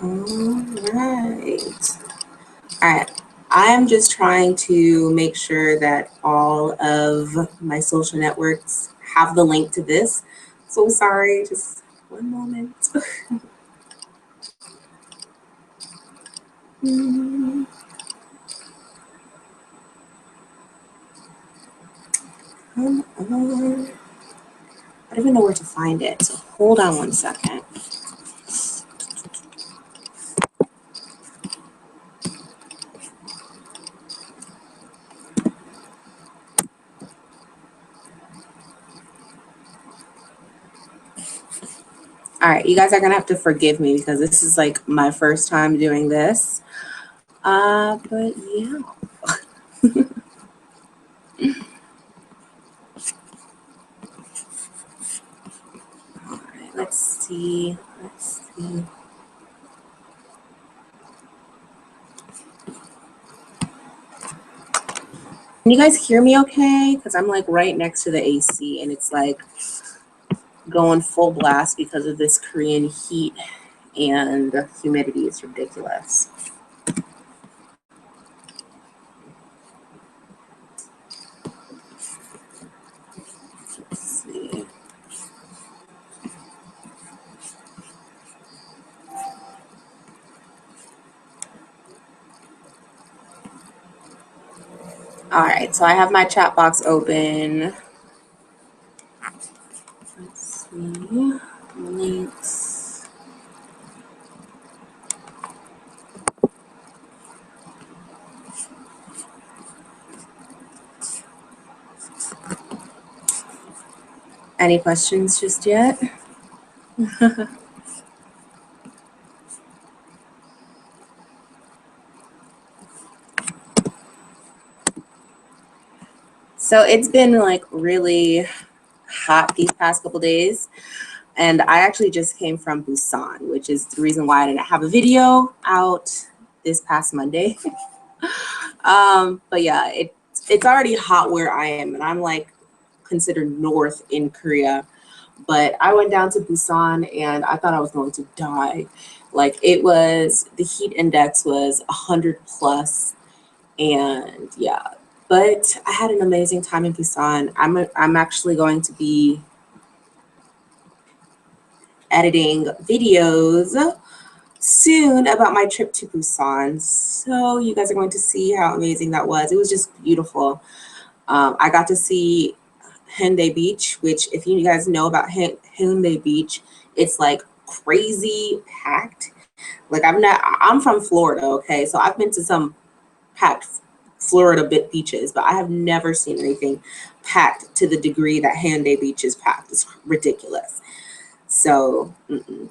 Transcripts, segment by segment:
All right. I'm just trying to make sure that all of my social networks have the link to this. So sorry, just one moment. Come on. I don't even know where to find it. So hold on one second. All right, you guys are gonna have to forgive me because this is like my first time doing this. But yeah. All right, let's see. Can you guys hear me okay? Because I'm like right next to the AC and it's like going full blast because of this Korean heat and humidity. It's ridiculous. Let's see. All right, so I have my chat box open. Let's see. Links. Any questions just yet? So it's been like really hot these past couple days. And I actually just came from Busan, which is the reason why I didn't have a video out this past Monday. But yeah, it's already hot where I am, and I'm like considered north in Korea. But I went down to Busan and I thought I was going to die. Like it was, the heat index was 100 plus, and yeah. But I had an amazing time in Busan. I'm actually going to be editing videos soon about my trip to Busan. So you guys are going to see how amazing that was. It was just beautiful. I got to see Hyundai Beach, which if you guys know about Hyundai Beach, it's like crazy packed. Like I'm from Florida, okay? So I've been to some packed Florida beaches, but I have never seen anything packed to the degree that Hyundai Beach is packed. It's ridiculous. So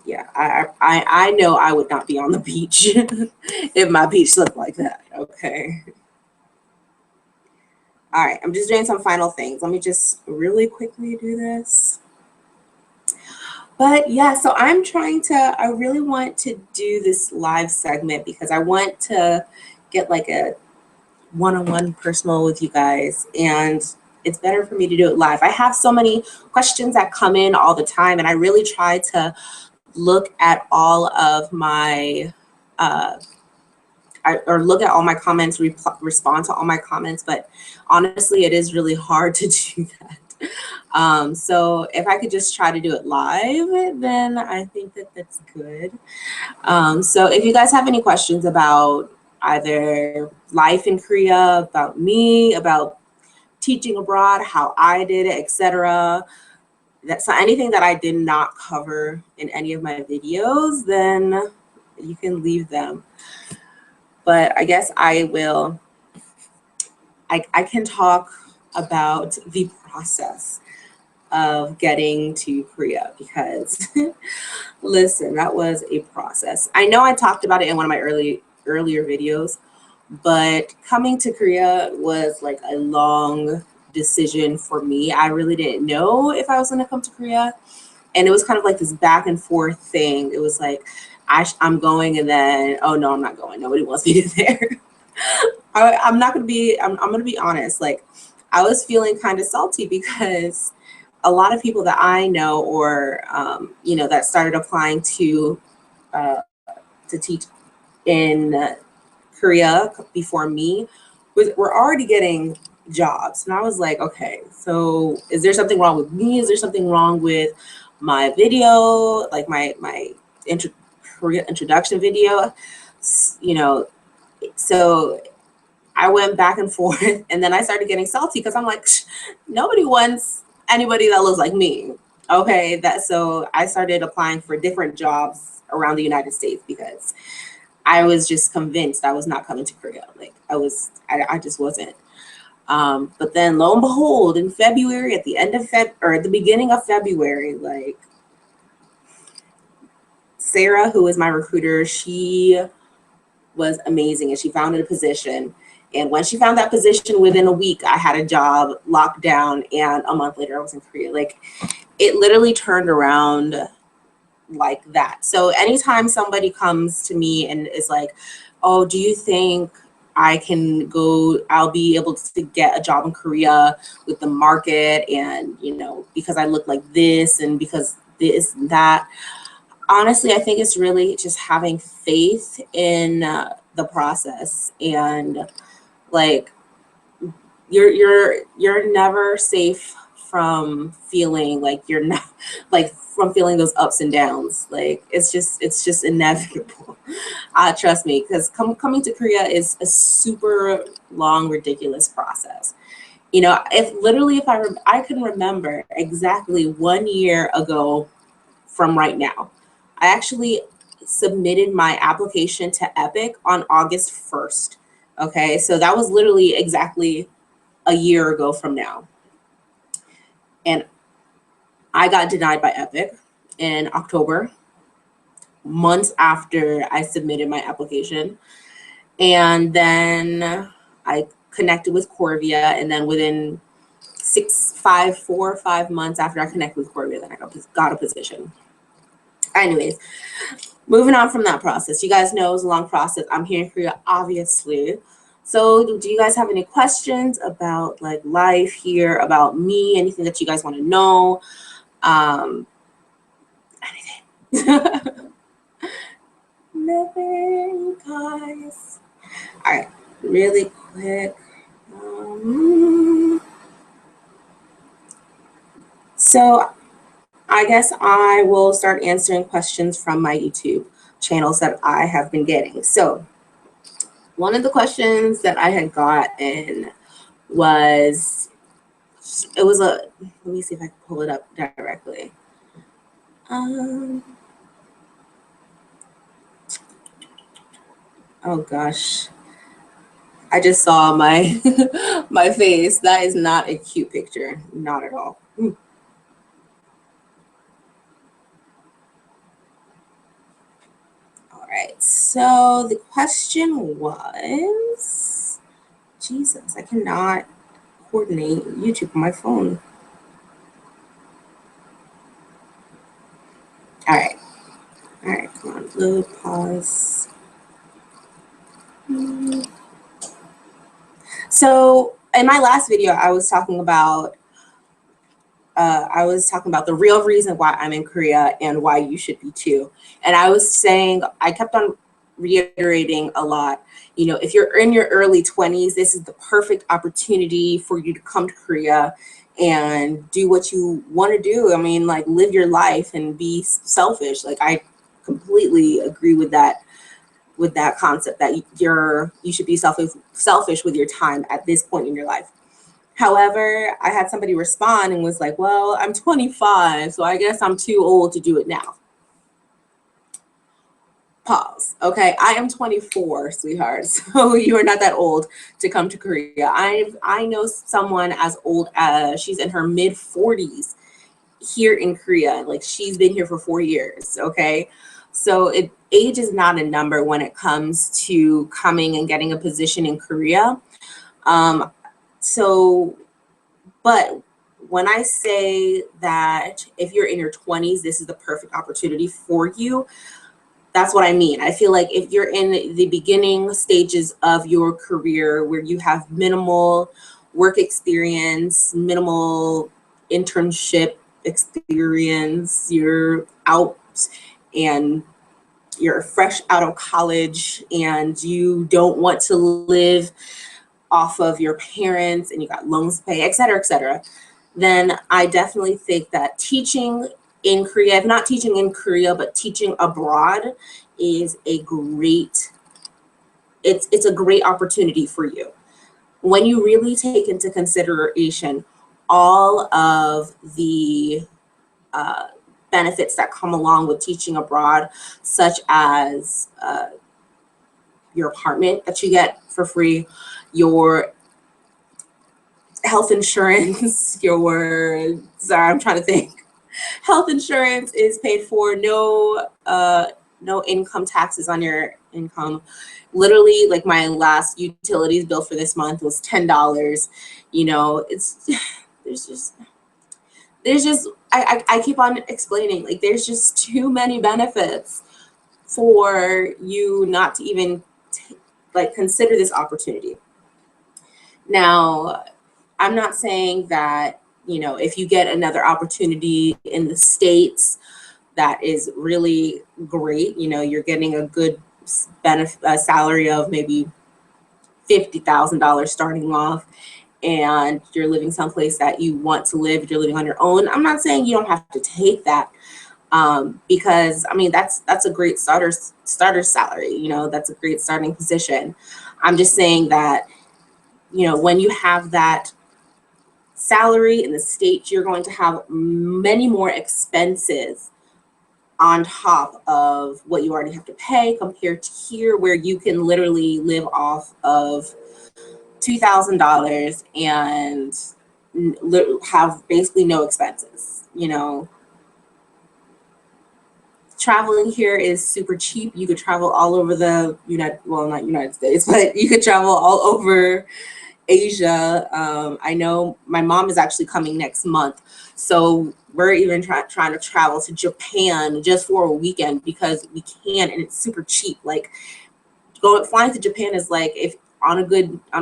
yeah, I know I would not be on the beach if my beach looked like that. Okay. All right, I'm just doing some final things. Let me just really quickly do this. But yeah, so I really want to do this live segment because I want to get like a one-on-one personal with you guys, and it's better for me to do it live. I have so many questions that come in all the time, and I really try to look at all of my or look at all my comments, respond to all my comments, but honestly, it is really hard to do that. So if I could just try to do it live, then I think that that's good. So if you guys have any questions about either life in Korea, about me, about teaching abroad, how I did it, etc., that's anything that I did not cover in any of my videos, then you can leave them. But I guess I will, I can talk about the process of getting to Korea because listen, that was a process. I know I talked about it in one of my earlier videos, but coming to Korea was like a long decision for me. I really didn't know if I was going to come to Korea, and it was kind of like this back and forth thing. It was like I'm going, and then oh no, I'm not going. Nobody wants me to there. I'm not gonna be. I'm gonna be honest. Like I was feeling kind of salty because a lot of people that I know, or you know, that started applying uh, to teach in Korea before me, were already getting jobs, and I was like, okay, so is there something wrong with me? Is there something wrong with my video, like my Korea introduction video? You know, so I went back and forth, and then I started getting salty because I'm like, nobody wants anybody that looks like me. Okay, that so I started applying for different jobs around the United States because I was just convinced I was not coming to Korea. Like I just wasn't. But then lo and behold, in February, at the end of or at the beginning of February, like Sarah, who is my recruiter, she was amazing, and she found a position. And when she found that position, within a week, I had a job locked down, and a month later, I was in Korea. Like, it literally turned around like that. So anytime somebody comes to me and is like, oh, do you think I can go, I'll be able to get a job in Korea with the market, and, you know, because I look like this and because this and that. Honestly, I think it's really just having faith in the process, and like you're never safe from feeling like you're not, like from feeling those ups and downs. Like it's just inevitable. Trust me, because coming to Korea is a super long, ridiculous process. You know, if I can remember exactly 1 year ago from right now, I actually submitted my application to Epic on August 1st. Okay, so that was literally exactly a year ago from now. And I got denied by Epic in October, months after I submitted my application. And then I connected with Corvia, and then within 4 or 5 months after I connected with Corvia, then I got a position. Anyways, moving on from that process, you guys know it was a long process. I'm here in Korea, obviously. So do you guys have any questions about like life here, about me, anything that you guys want to know? Anything. Nothing, guys. All right, really quick. So I guess I will start answering questions from my YouTube channels that I have been getting. So one of the questions that I had gotten was, let me see if I can pull it up directly. Oh gosh, I just saw my my face. That is not a cute picture, not at all. All right, so the question was, Jesus, I cannot coordinate YouTube on my phone. All right, come on, little pause. So in my last video, I was talking about the real reason why I'm in Korea and why you should be too. And I was saying, I kept on reiterating a lot, you know, if you're in your early 20s, this is the perfect opportunity for you to come to Korea and do what you want to do. I mean, like, live your life and be selfish. Like, I completely agree with that concept that you should be selfish with your time at this point in your life. However, I had somebody respond and was like, well, I'm 25, so I guess I'm too old to do it now. Pause. Okay, I am 24, sweetheart, so you are not that old to come to Korea. I know someone as old as, she's in her mid 40s here in Korea. Like, she's been here for 4 years, okay? So age is not a number when it comes to coming and getting a position in Korea. But when I say that if you're in your 20s, this is the perfect opportunity for you, that's what I mean. I feel like if you're in the beginning stages of your career where you have minimal work experience, minimal internship experience, you're out and you're fresh out of college and you don't want to live off of your parents and you got loans to pay, et cetera, then I definitely think that teaching in Korea, if not teaching in Korea, but teaching abroad is it's a great opportunity for you. When you really take into consideration all of the benefits that come along with teaching abroad, such as your apartment that you get for free, your health insurance, I'm trying to think. Health insurance is paid for, no income taxes on your income. Literally, like, my last utilities bill for this month was $10. You know, there's just I keep on explaining, like, there's just too many benefits for you not to even consider this opportunity. Now, I'm not saying that, you know, if you get another opportunity in the States that is really great, you know, you're getting a good salary of maybe $50,000 starting off, and you're living someplace that you want to live, you're living on your own. I'm not saying you don't have to take that, because I mean, that's a great starter salary, you know, that's a great starting position. I'm just saying that, you know, when you have that salary in the States, you're going to have many more expenses on top of what you already have to pay compared to here, where you can literally live off of $2,000 and have basically no expenses. You know, traveling here is super cheap. You could travel all over the not United States, but you could travel all over Asia. I know my mom is actually coming next month, so we're even trying to travel to Japan just for a weekend because we can, and it's super cheap. Like, flying to Japan is like, if on a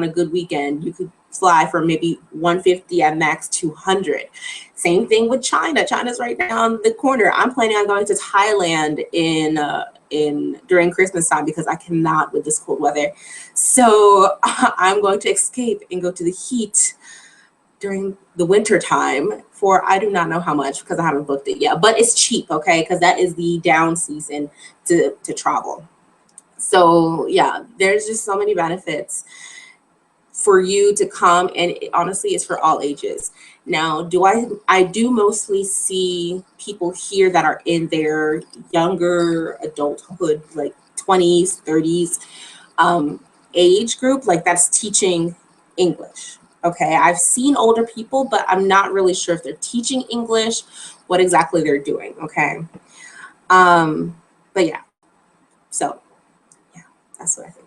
good weekend, you could fly for maybe 150 at max 200. Same thing with China. China's right down the corner. I'm planning on going to Thailand during Christmas time because I cannot with this cold weather. So I'm going to escape and go to the heat during the winter time for, I do not know how much because I haven't booked it yet, but it's cheap, okay? Because that is the down season to travel. So yeah, there's just so many benefits for you to come, and honestly, it's for all ages. Now, I do mostly see people here that are in their younger adulthood, like 20s, 30s age group, like, that's teaching English. Okay, I've seen older people, but I'm not really sure if they're teaching English, what exactly they're doing. Okay, but yeah, so yeah, that's what I think.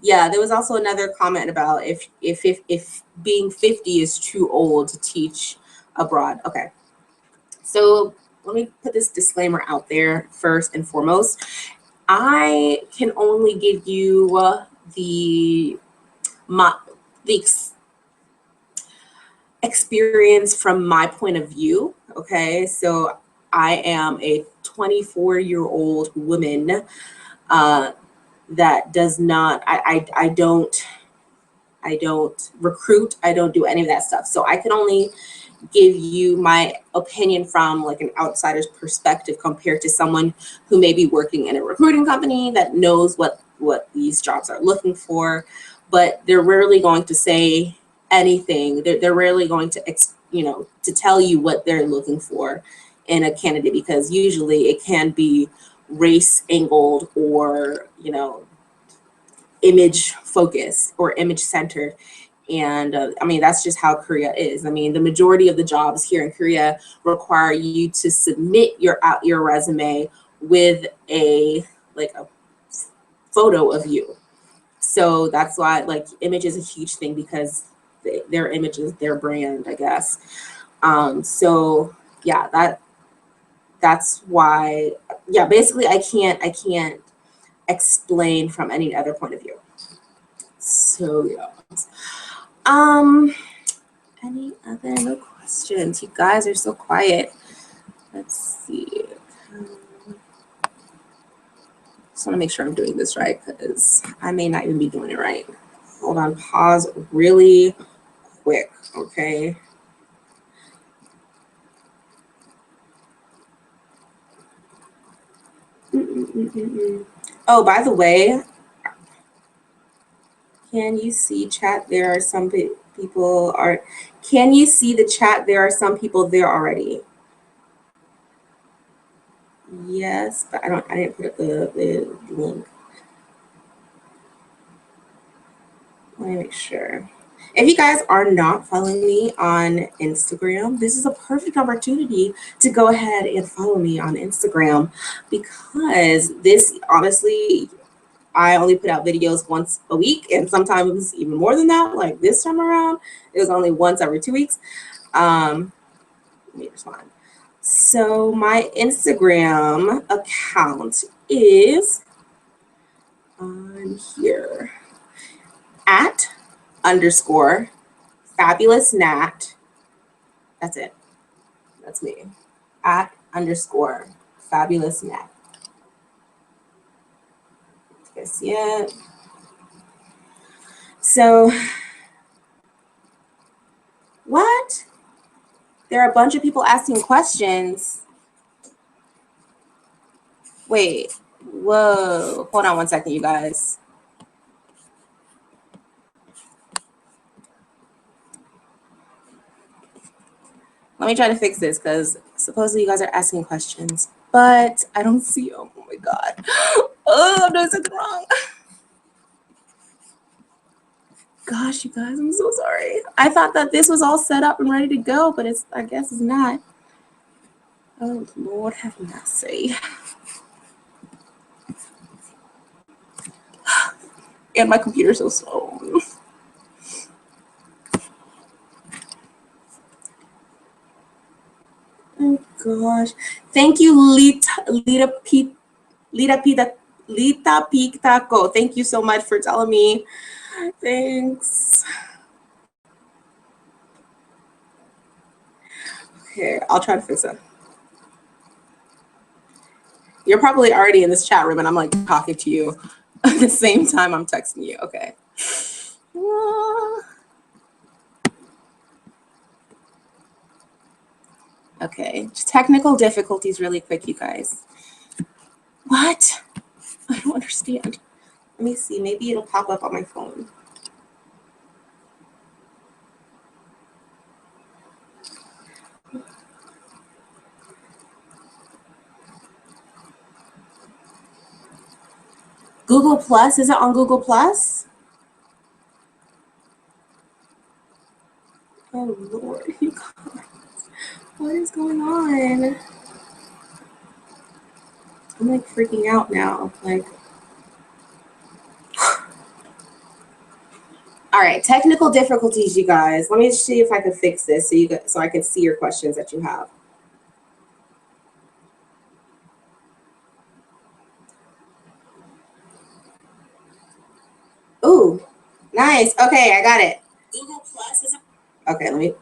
Yeah, there was also another comment about if being 50 is too old to teach abroad. Okay, so let me put this disclaimer out there first and foremost. I can only give you the my the experience from my point of view. Okay, so I am a 24-year-old woman that does not. I don't recruit. I don't do any of that stuff. So I can only give you my opinion from like an outsider's perspective compared to someone who may be working in a recruiting company that knows what these jobs are looking for, but they're rarely going to say anything. They're rarely going to to tell you what they're looking for in a candidate, because usually it can be race angled or image focused or image centered. And I mean, that's just how Korea is. I mean, the majority of the jobs here in Korea require you to submit your resume with a photo of you. So that's why like image is a huge thing, because their image is their brand, I guess. So yeah, that's why, yeah, basically I can't explain from any other point of view. So yeah. Any other no questions? You guys are so quiet. Let's see. Just want to make sure I'm doing this right, because I may not even be doing it right. Hold on, pause really quick, okay? Oh, by the way, can you see chat? There are some people are. Can you see the chat? There are some people there already. Yes, but I didn't put up the link. Let me make sure. If you guys are not following me on Instagram, this is a perfect opportunity to go ahead and follow me on Instagram, because this, honestly, I only put out videos once a week, and sometimes even more than that. Like this time around, it was only once every 2 weeks. Let me respond. So my Instagram account is on here at _ fabulous Nat. That's it. That's me. At _ fabulous Nat. You guys see it? So, what? There are a bunch of people asking questions. Wait, whoa. Hold on one second, you guys. Let me try to fix this, because supposedly you guys are asking questions, but I don't see them. Oh my God. Oh, I'm doing something wrong. Gosh, you guys, I'm so sorry. I thought that this was all set up and ready to go, but I guess it's not. Oh, Lord have mercy. And my computer's so slow. Oh gosh. Thank you, Lita Pitaco. Thank you so much for telling me. Thanks. Okay, I'll try to fix it. You're probably already in this chat room and I'm like talking to you at the same time I'm texting you. Okay. Okay, just technical difficulties really quick, you guys. What? I don't understand. Let me see, maybe it'll pop up on my phone. Google Plus, is it on Google Plus? Oh Lord, you guys, what is going on? I'm like freaking out now, like. All right, technical difficulties, you guys. Let me see if I can fix this so I can see your questions that you have. Nice. Okay, I got it. Google Plus is okay, let me.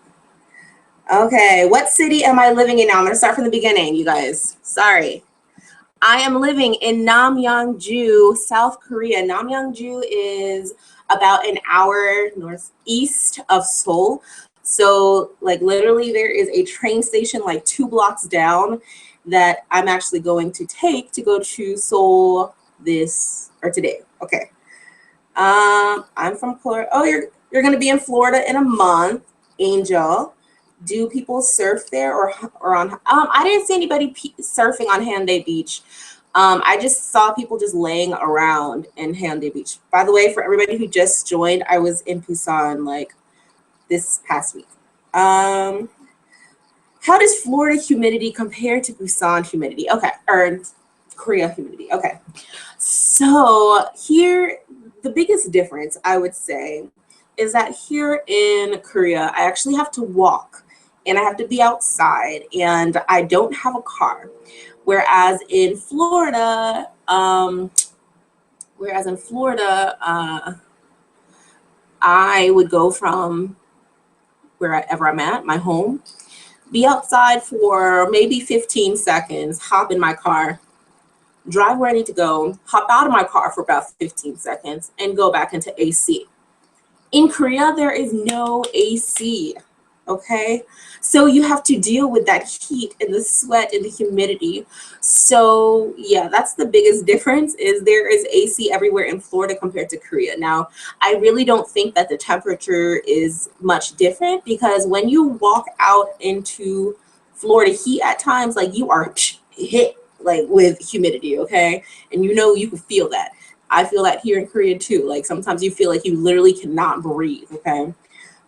Okay, what city am I living in now? I'm gonna start from the beginning, you guys. Sorry. I am living in Namyangju, South Korea. Namyangju is about an hour northeast of Seoul. So, like, literally, there is a train station like 2 blocks down that I'm actually going to take to go to Seoul this or today. Okay. I'm from Florida. Oh, you're gonna be in Florida in a month, Angel. Do people surf there or on? I didn't see anybody surfing on Handae Beach. I just saw people just laying around in Handae Beach. By the way, for everybody who just joined, I was in Busan like this past week. How does Florida humidity compare to Busan humidity? Okay, or Korea humidity. Okay, so here the biggest difference I would say is that here in Korea, I actually have to walk and I have to be outside and I don't have a car. Whereas in Florida, I would go from wherever I'm at, my home, be outside for maybe 15 seconds, hop in my car, drive where I need to go, hop out of my car for about 15 seconds, and go back into AC. In Korea, there is no AC, okay? So you have to deal with that heat and the sweat and the humidity. So yeah, that's the biggest difference is there is AC everywhere in Florida compared to Korea. Now, I really don't think that the temperature is much different because when you walk out into Florida heat at times, like you are hit like with humidity, okay? And you can feel that. I feel that here in Korea too. Like sometimes you feel like you literally cannot breathe, okay?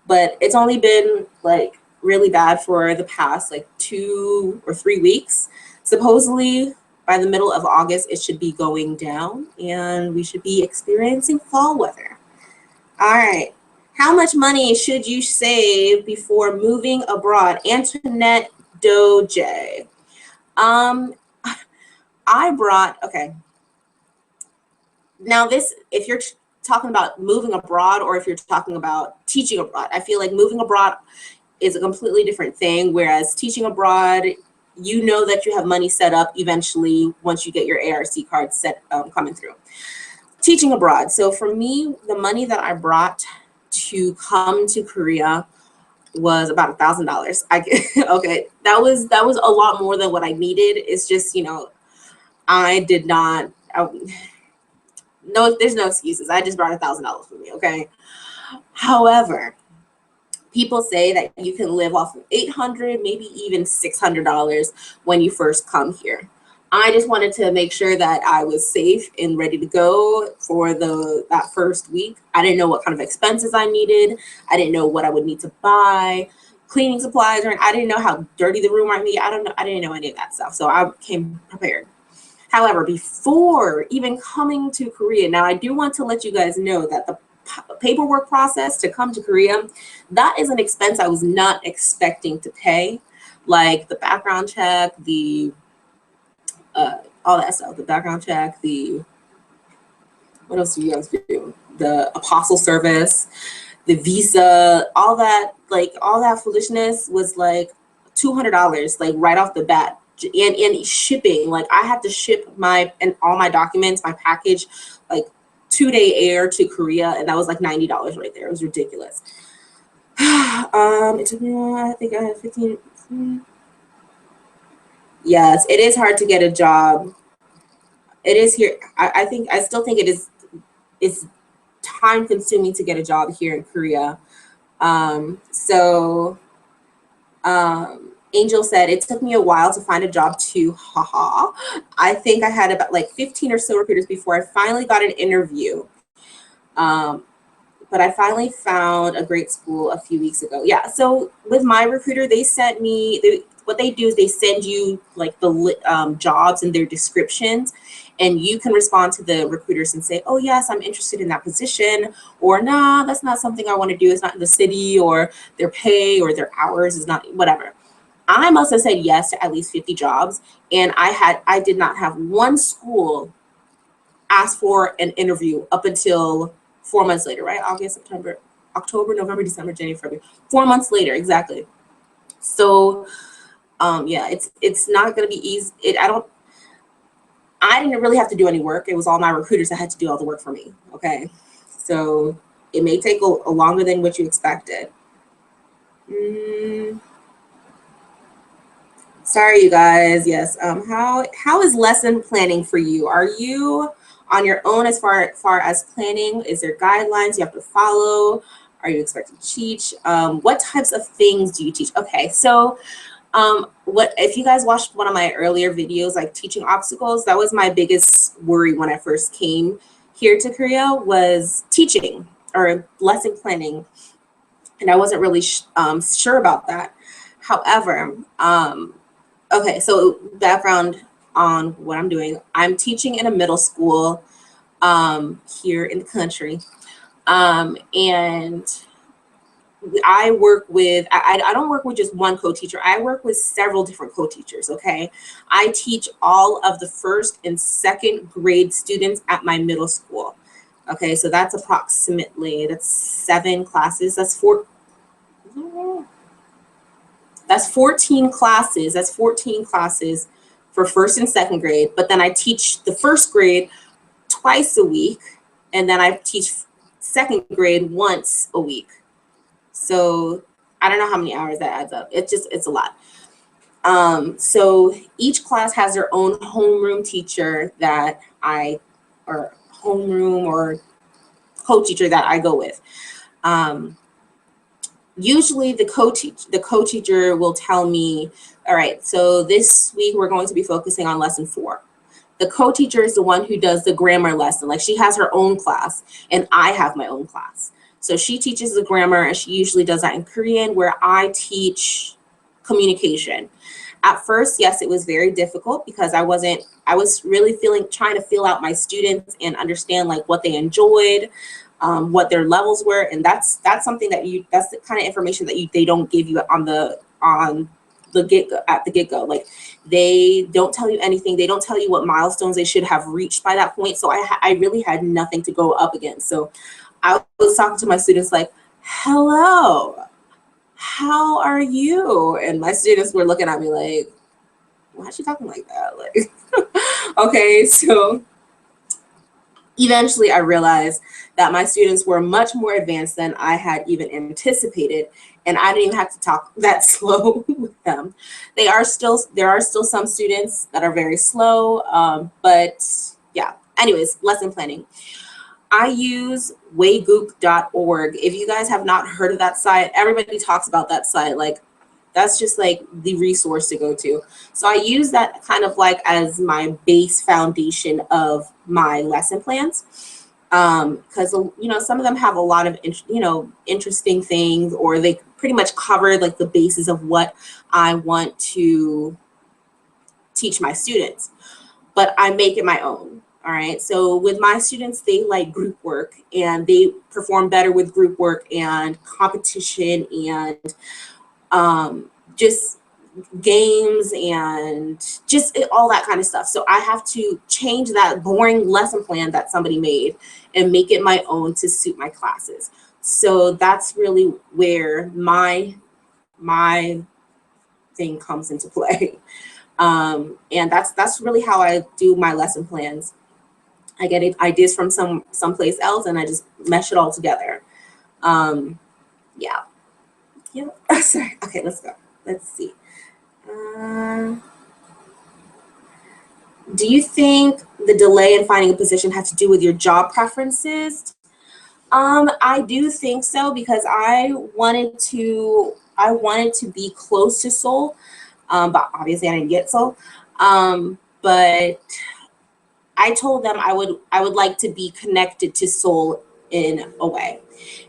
But it's only been like really bad for the past like 2 or 3 weeks. Supposedly by the middle of August, it should be going down and we should be experiencing fall weather. All right. How much money should you save before moving abroad? Antoinette Doje. Um, okay. Now this, if you're talking about moving abroad or if you're talking about teaching abroad, I feel like moving abroad is a completely different thing. Whereas teaching abroad, you know that you have money set up eventually once you get your ARC card set coming through. Teaching abroad. So for me, the money that I brought to come to Korea was about $1,000. Okay, that was a lot more than what I needed. It's just, I did not. No, there's no excuses. I just brought $1,000 with me. Okay. However, people say that you can live off of $800, maybe even $600 when you first come here. I just wanted to make sure that I was safe and ready to go for that first week. I didn't know what kind of expenses I needed. I didn't know what I would need to buy, cleaning supplies, or I didn't know how dirty the room might be. I didn't know any of that stuff. So I came prepared. However, before even coming to Korea, now I do want to let you guys know that the paperwork process to come to Korea, that is an expense I was not expecting to pay. Like the background check, all that stuff, the background check, what else do you guys do? The apostle service, the visa, all that foolishness was like $200, like right off the bat. And shipping, like I had to ship all my documents, my package, like 2-day air to Korea, and that was like $90 right there. It was ridiculous. It took me, I think I had 15. Yes, it is hard to get a job. It is here. I still think it's time consuming to get a job here in Korea. Angel said, it took me a while to find a job too. Haha. I think I had about like 15 or so recruiters before I finally got an interview. But I finally found a great school a few weeks ago. Yeah, so with my recruiter, they sent me, what they do is they send you like the jobs and their descriptions, and you can respond to the recruiters and say, oh yes, I'm interested in that position, or nah, that's not something I want to do. It's not in the city, or their pay or their hours is not, whatever. I must have said yes to at least 50 jobs, and I did not have one school ask for an interview up until 4 months later, right? August, September, October, November, December, January, February. 4 months later, exactly. So yeah, it's not gonna be easy. I didn't really have to do any work. It was all my recruiters that had to do all the work for me. Okay, so it may take a longer than what you expected. Sorry, you guys. Yes. How is lesson planning for you? Are you on your own as far as planning? Is there guidelines you have to follow? Are you expected to teach? What types of things do you teach? Okay, so what if you guys watched one of my earlier videos, like teaching obstacles? That was my biggest worry when I first came here to Korea, was teaching or lesson planning, and I wasn't really sure about that. However, okay, so background on what I'm doing. I'm teaching in a middle school here in the country, and I work with, I don't work with just one co-teacher. I work with several different co-teachers, okay? I teach all of the first and second grade students at my middle school. Okay, so that's approximately, that's 7 classes. That's 14 classes. That's 14 classes for first and second grade. But then I teach the first grade twice a week, and then I teach second grade once a week. So I don't know how many hours that adds up. It's a lot. So each class has their own homeroom teacher that or homeroom or co-teacher that I go with. Usually the co-teacher will tell me, all right, so this week we're going to be focusing on lesson 4. The co-teacher is the one who does the grammar lesson. Like, she has her own class and I have my own class. So she teaches the grammar, and she usually does that in Korean, where I teach communication. At first, yes, it was very difficult because I was really trying to feel out my students and understand like what they enjoyed, what their levels were. And that's something that's the kind of information that they don't give you on the get-go. Like, they don't tell you anything. They don't tell you what milestones they should have reached by that point. So I really had nothing to go up against. So I was talking to my students like, hello, how are you? And my students were looking at me like, why is she talking like that? Like, okay, so eventually I realized that my students were much more advanced than I had even anticipated, and I didn't even have to talk that slow with them. There are still some students that are very slow, but yeah. Anyways, lesson planning. I use waygook.org. If you guys have not heard of that site, everybody talks about that site. Like, that's just like the resource to go to. So I use that kind of like as my base foundation of my lesson plans. Because some of them have a lot of interesting things, or they pretty much cover like the basis of what I want to teach my students, but I make it my own. All right, so with my students, they like group work, and they perform better with group work and competition and just games and just all that kind of stuff. So I have to change that boring lesson plan that somebody made and make it my own to suit my classes. So that's really where my thing comes into play. And that's really how I do my lesson plans. I get ideas from someplace else, and I just mesh it all together. Yeah. Sorry. Okay, let's go. Let's see. Do you think the delay in finding a position had to do with your job preferences? I do think so, because I wanted to be close to Seoul, but obviously I didn't get Seoul. But I told them I would like to be connected to Seoul in a way.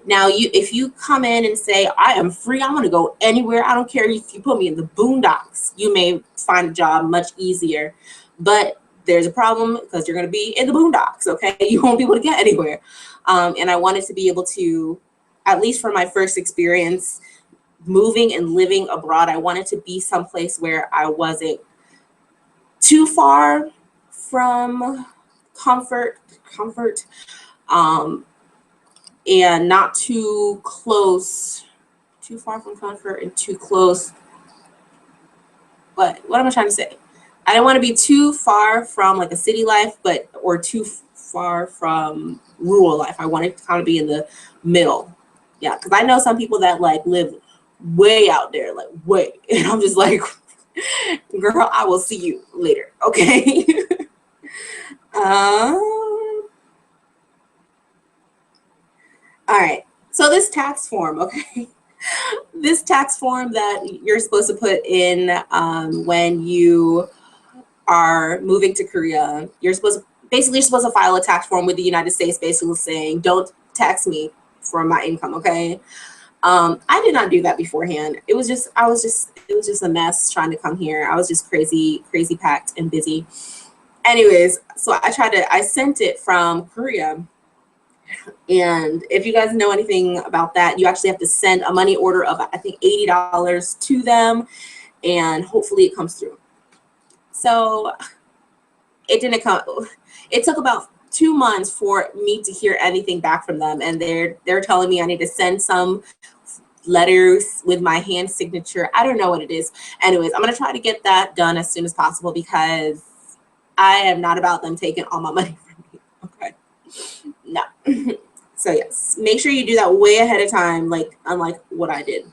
Now, if you come in and say, I am free, I'm going to go anywhere, I don't care if you put me in the boondocks, you may find a job much easier. But there's a problem, because you're going to be in the boondocks, okay? You won't be able to get anywhere. And I wanted to be able to, at least for my first experience moving and living abroad, I wanted to be someplace where I wasn't too far from comfort, and not too close, too far from comfort and too close. But what am I trying to say? I don't want to be too far from like a city life, but or too far from rural life. I want it to kind of be in the middle. Yeah, because I know some people that like live way out there, like way, and I'm just like, girl, I will see you later. Okay. um. All right. So this tax form, okay. This tax form that you're supposed to put in when you are moving to Korea, you're supposed to file a tax form with the United States, basically saying, don't tax me for my income, okay? I did not do that beforehand. It was just a mess trying to come here. I was just crazy packed and busy. Anyways, so I sent it from Korea. And if you guys know anything about that, you actually have to send a money order of, I think, $80 to them, and hopefully it comes through. So it didn't come. It took about 2 months for me to hear anything back from them, and they're telling me I need to send some letters with my hand signature. I don't know what it is. Anyways, I'm gonna try to get that done as soon as possible because I am not about them taking all my money from me. Okay, no. So yes, make sure you do that way ahead of time, like unlike what I did.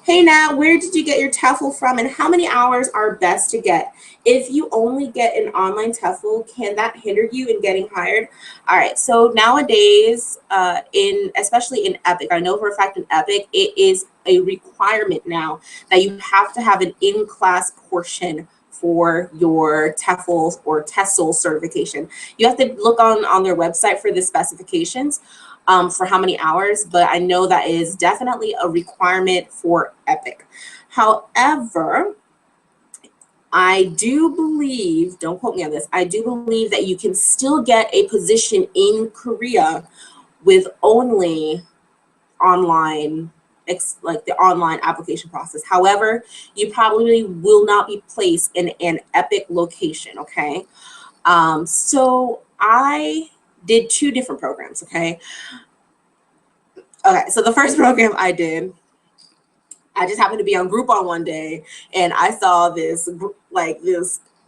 Hey Nat, where did you get your TEFL from and how many hours are best to get? If you only get an online TEFL, can that hinder you in getting hired? All right, so nowadays, especially in Epic, I know for a fact in Epic, it is a requirement now that you have to have an in-class portion for your TEFL or TESOL certification. You have to look on their website for the specifications for how many hours, but I know that is definitely a requirement for Epic. However, I do believe, don't quote me on this, I do believe that you can still get a position in Korea with only online, like the online application process. However, you probably will not be placed in an Epic location, okay? So I did 2 different programs, okay? Okay, so the first program I did, I just happened to be on Groupon one day, and I saw this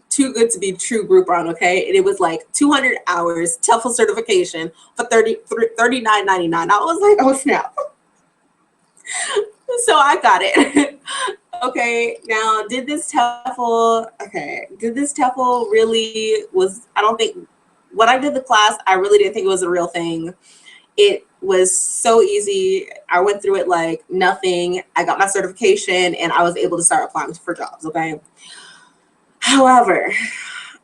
too good to be true Groupon, okay? And it was like 200 hours TEFL certification for $39.99. I was like, oh snap. So I got it. Okay, now did this TEFL really was, I don't think, when I did the class, I really didn't think it was a real thing. It was so easy. I went through it like nothing. I got my certification and I was able to start applying for jobs, okay? However,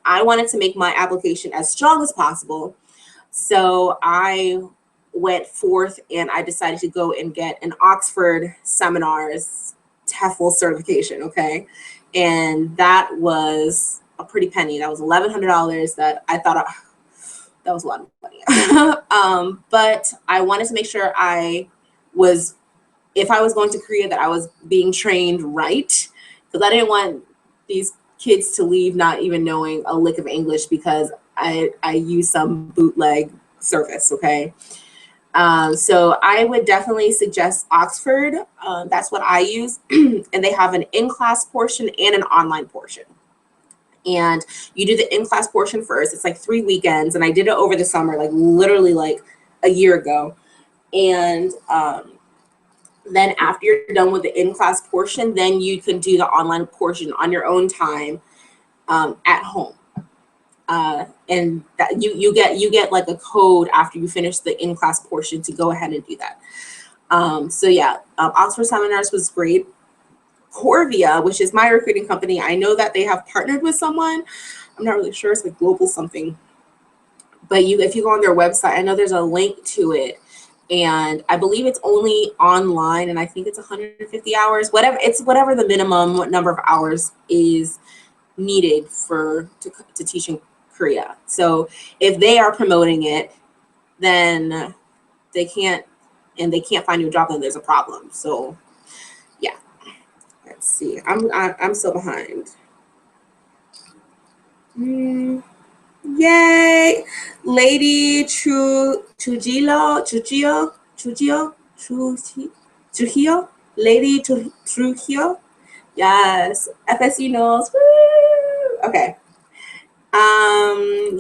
I wanted to make my application as strong as possible. So I went forth and I decided to go and get an Oxford Seminars TEFL certification, okay? And that was a pretty penny. That was $1,100 that I thought that was a lot of money. But I wanted to make sure if I was going to Korea, that I was being trained right, because I didn't want these kids to leave not even knowing a lick of English because I used some bootleg service, okay? So I would definitely suggest Oxford. That's what I use. And they have an in-class portion and an online portion. And you do the in-class portion first. It's like 3 weekends, and I did it over the summer, like literally like a year ago. And then after you're done with the in-class portion, then you can do the online portion on your own time at home. And that you get like a code after you finish the in-class portion to go ahead and do that. So yeah, Oxford Seminars was great. Corvia, which is my recruiting company, I know that they have partnered with someone. I'm not really sure. It's like global something. But if you go on their website, I know there's a link to it. And I believe it's only online, and I think it's 150 hours, whatever the minimum number of hours is needed to teach in Korea. So if they are promoting it, then they can't find you a job, then there's a problem. So yeah, let's see. I'm so behind. Yay! Lady Trujillo, Lady Trujillo. Yes, FSU knows. Woo! Okay.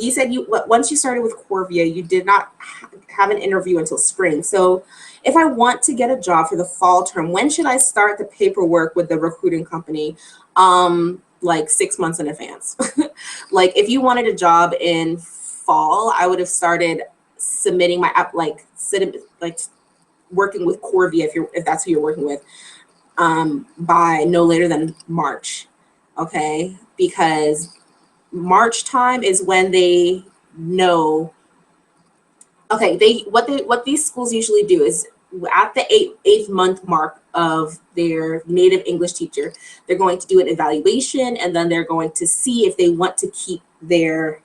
You said once you started with Corvia, you did not have an interview until spring. So, if I want to get a job for the fall term, when should I start the paperwork with the recruiting company? Like 6 months in advance. Like if you wanted a job in fall, I would have started submitting my app, like working with Corvia if that's who you're working with, by no later than March. Okay, because March time is when they know. Okay, what these schools usually do is at the eighth month mark of their native English teacher, they're going to do an evaluation, and then they're going to see if they want to keep their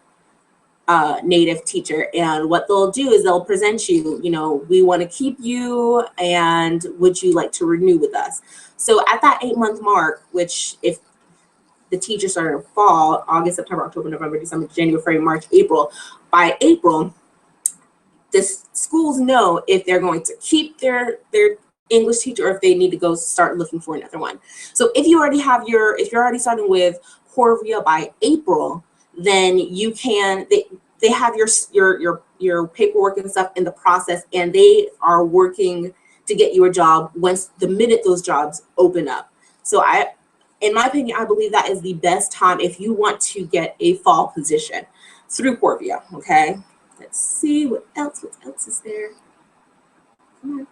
native teacher. And what they'll do is they'll present you, we want to keep you, and would you like to renew with us? So at that 8 month mark, which if the teachers started in fall, August, September, October, November, December, January, February, March, April. By April, the schools know if they're going to keep their English teacher or if they need to go start looking for another one. So if you're already starting with Corvia by April, then you can, they have your paperwork and stuff in the process, and they are working to get you a job the minute those jobs open up. So in my opinion, I believe that is the best time if you want to get a fall position through Corvia. Okay, let's see what else is there. Come on.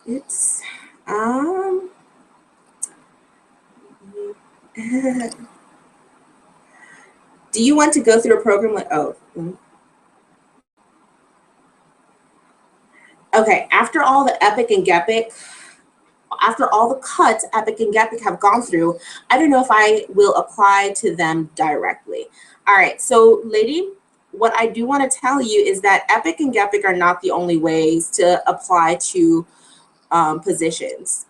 It's do you want to go through a program like okay, after all the Epic and Gepic, after all the cuts Epic and Gepic have gone through, I don't know if I will apply to them directly. All right, so lady, what I do want to tell you is that Epic and Gepic are not the only ways to apply to positions.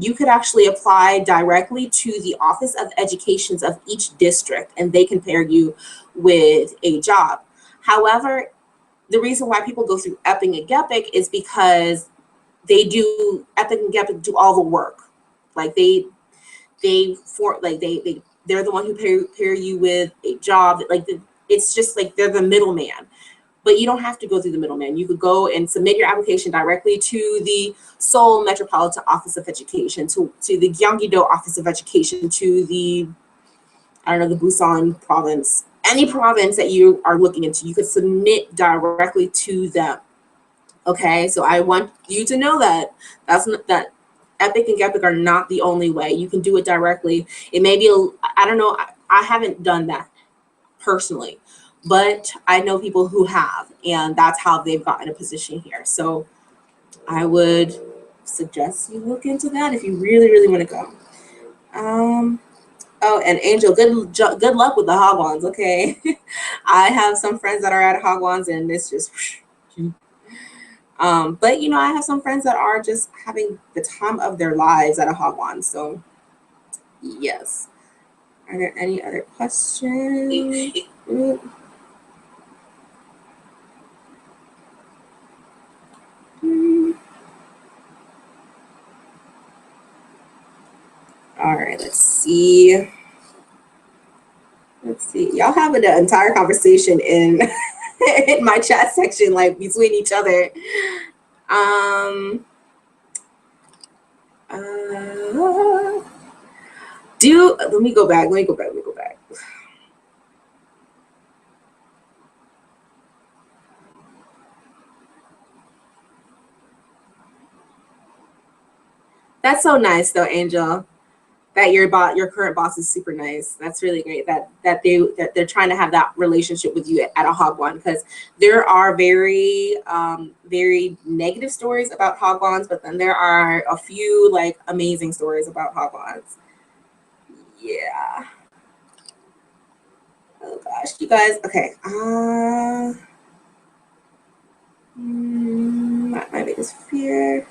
You could actually apply directly to the Office of Educations of each district, and they can pair you with a job. However, the reason why people go through Epic and Gepic is because Epic and Gepic do all the work. Like they're the one who pair you with a job. It's just like they're the middleman. But you don't have to go through the middleman. You could go and submit your application directly to the Seoul Metropolitan Office of Education, to the Gyeonggi-do Office of Education, to the Busan province. Any province that you are looking into, you could submit directly to them. Okay, so I want you to know that that Epic and Gepic are not the only way. You can do it directly. It may be I don't know. I haven't done that personally, but I know people who have, and that's how they've gotten a position here. So I would suggest you look into that if you really, really want to go. Oh, and Angel, good luck with the Hagwons. Okay, I have some friends that are at Hagwons, and it's just. But I have some friends that are just having the time of their lives at a Hagwon. So yes. Are there any other questions? All right, let's see. Y'all having an entire conversation in in my chat section, like between each other. Let me go back. That's so nice though, Angel. That your current boss is super nice. That's really great. That they're trying to have that relationship with you at a Hagwon, because there are very very negative stories about Hagwons, but then there are a few like amazing stories about Hagwons. Yeah. Oh gosh, you guys. Okay. My biggest fear.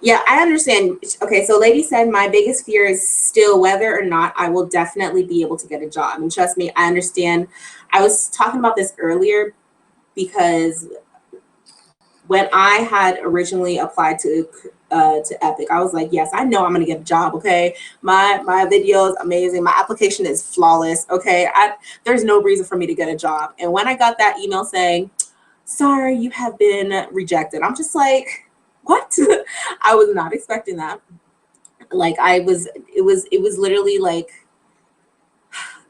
Yeah, I understand. Okay, so lady said my biggest fear is still whether or not I will definitely be able to get a job. And trust me, I understand. I was talking about this earlier because when I had originally applied to Epic, I was like, yes, I know I'm gonna get a job. Okay, my video is amazing. My application is flawless. Okay, there's no reason for me to get a job. And when I got that email saying, sorry, you have been rejected, I'm just like, what? I was not expecting that. Like it was literally like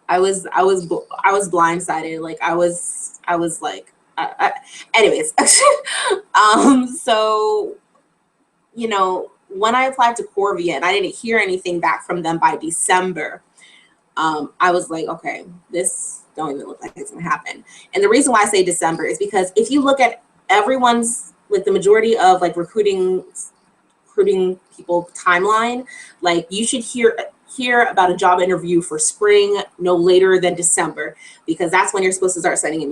I was blindsided. Like I was like, anyways. So when I applied to Corvia and I didn't hear anything back from them by December, I was like, okay, this don't even look like it's gonna happen. And the reason why I say December is because if you look at everyone's, like the majority of like recruiting people timeline, like you should hear about a job interview for spring no later than December, because that's when you're supposed to start sending in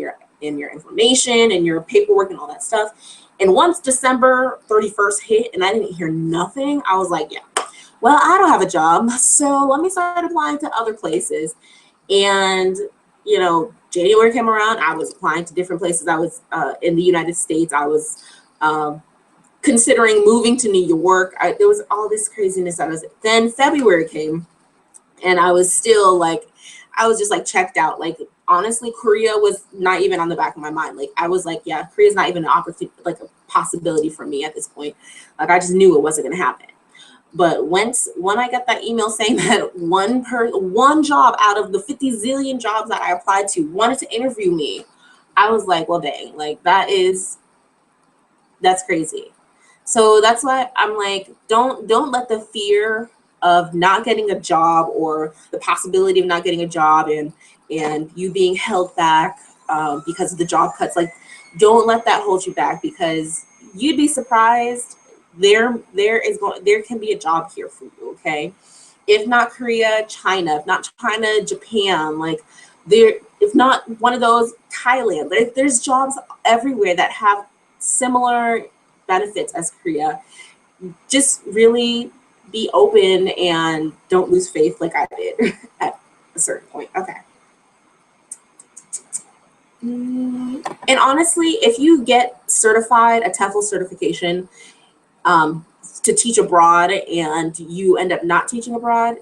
your information and your paperwork and all that stuff. And once December 31st hit and I didn't hear nothing, I was like, yeah, well, I don't have a job, so let me start applying to other places. And January came around, I was applying to different places. I was in the United States. I was considering moving to New York. There was all this craziness. Then February came, and I was still like, I was just like checked out. Like honestly, Korea was not even on the back of my mind. Like I was like, yeah, Korea's not even an opportunity, like a possibility for me at this point. Like I just knew it wasn't gonna happen. But when I got that email saying that one job out of the 50 zillion jobs that I applied to wanted to interview me, I was like, well, dang, like that's crazy. So that's why I'm like, don't let the fear of not getting a job or the possibility of not getting a job and you being held back because of the job cuts, like don't let that hold you back, because you'd be surprised. There can be a job here for you. Okay, if not Korea, China, if not China, Japan, like there, if not one of those, Thailand. There's jobs everywhere that have similar benefits as Korea. Just really be open and don't lose faith like I did at a certain point. Okay. And honestly, if you get certified, a TEFL certification, to teach abroad and you end up not teaching abroad,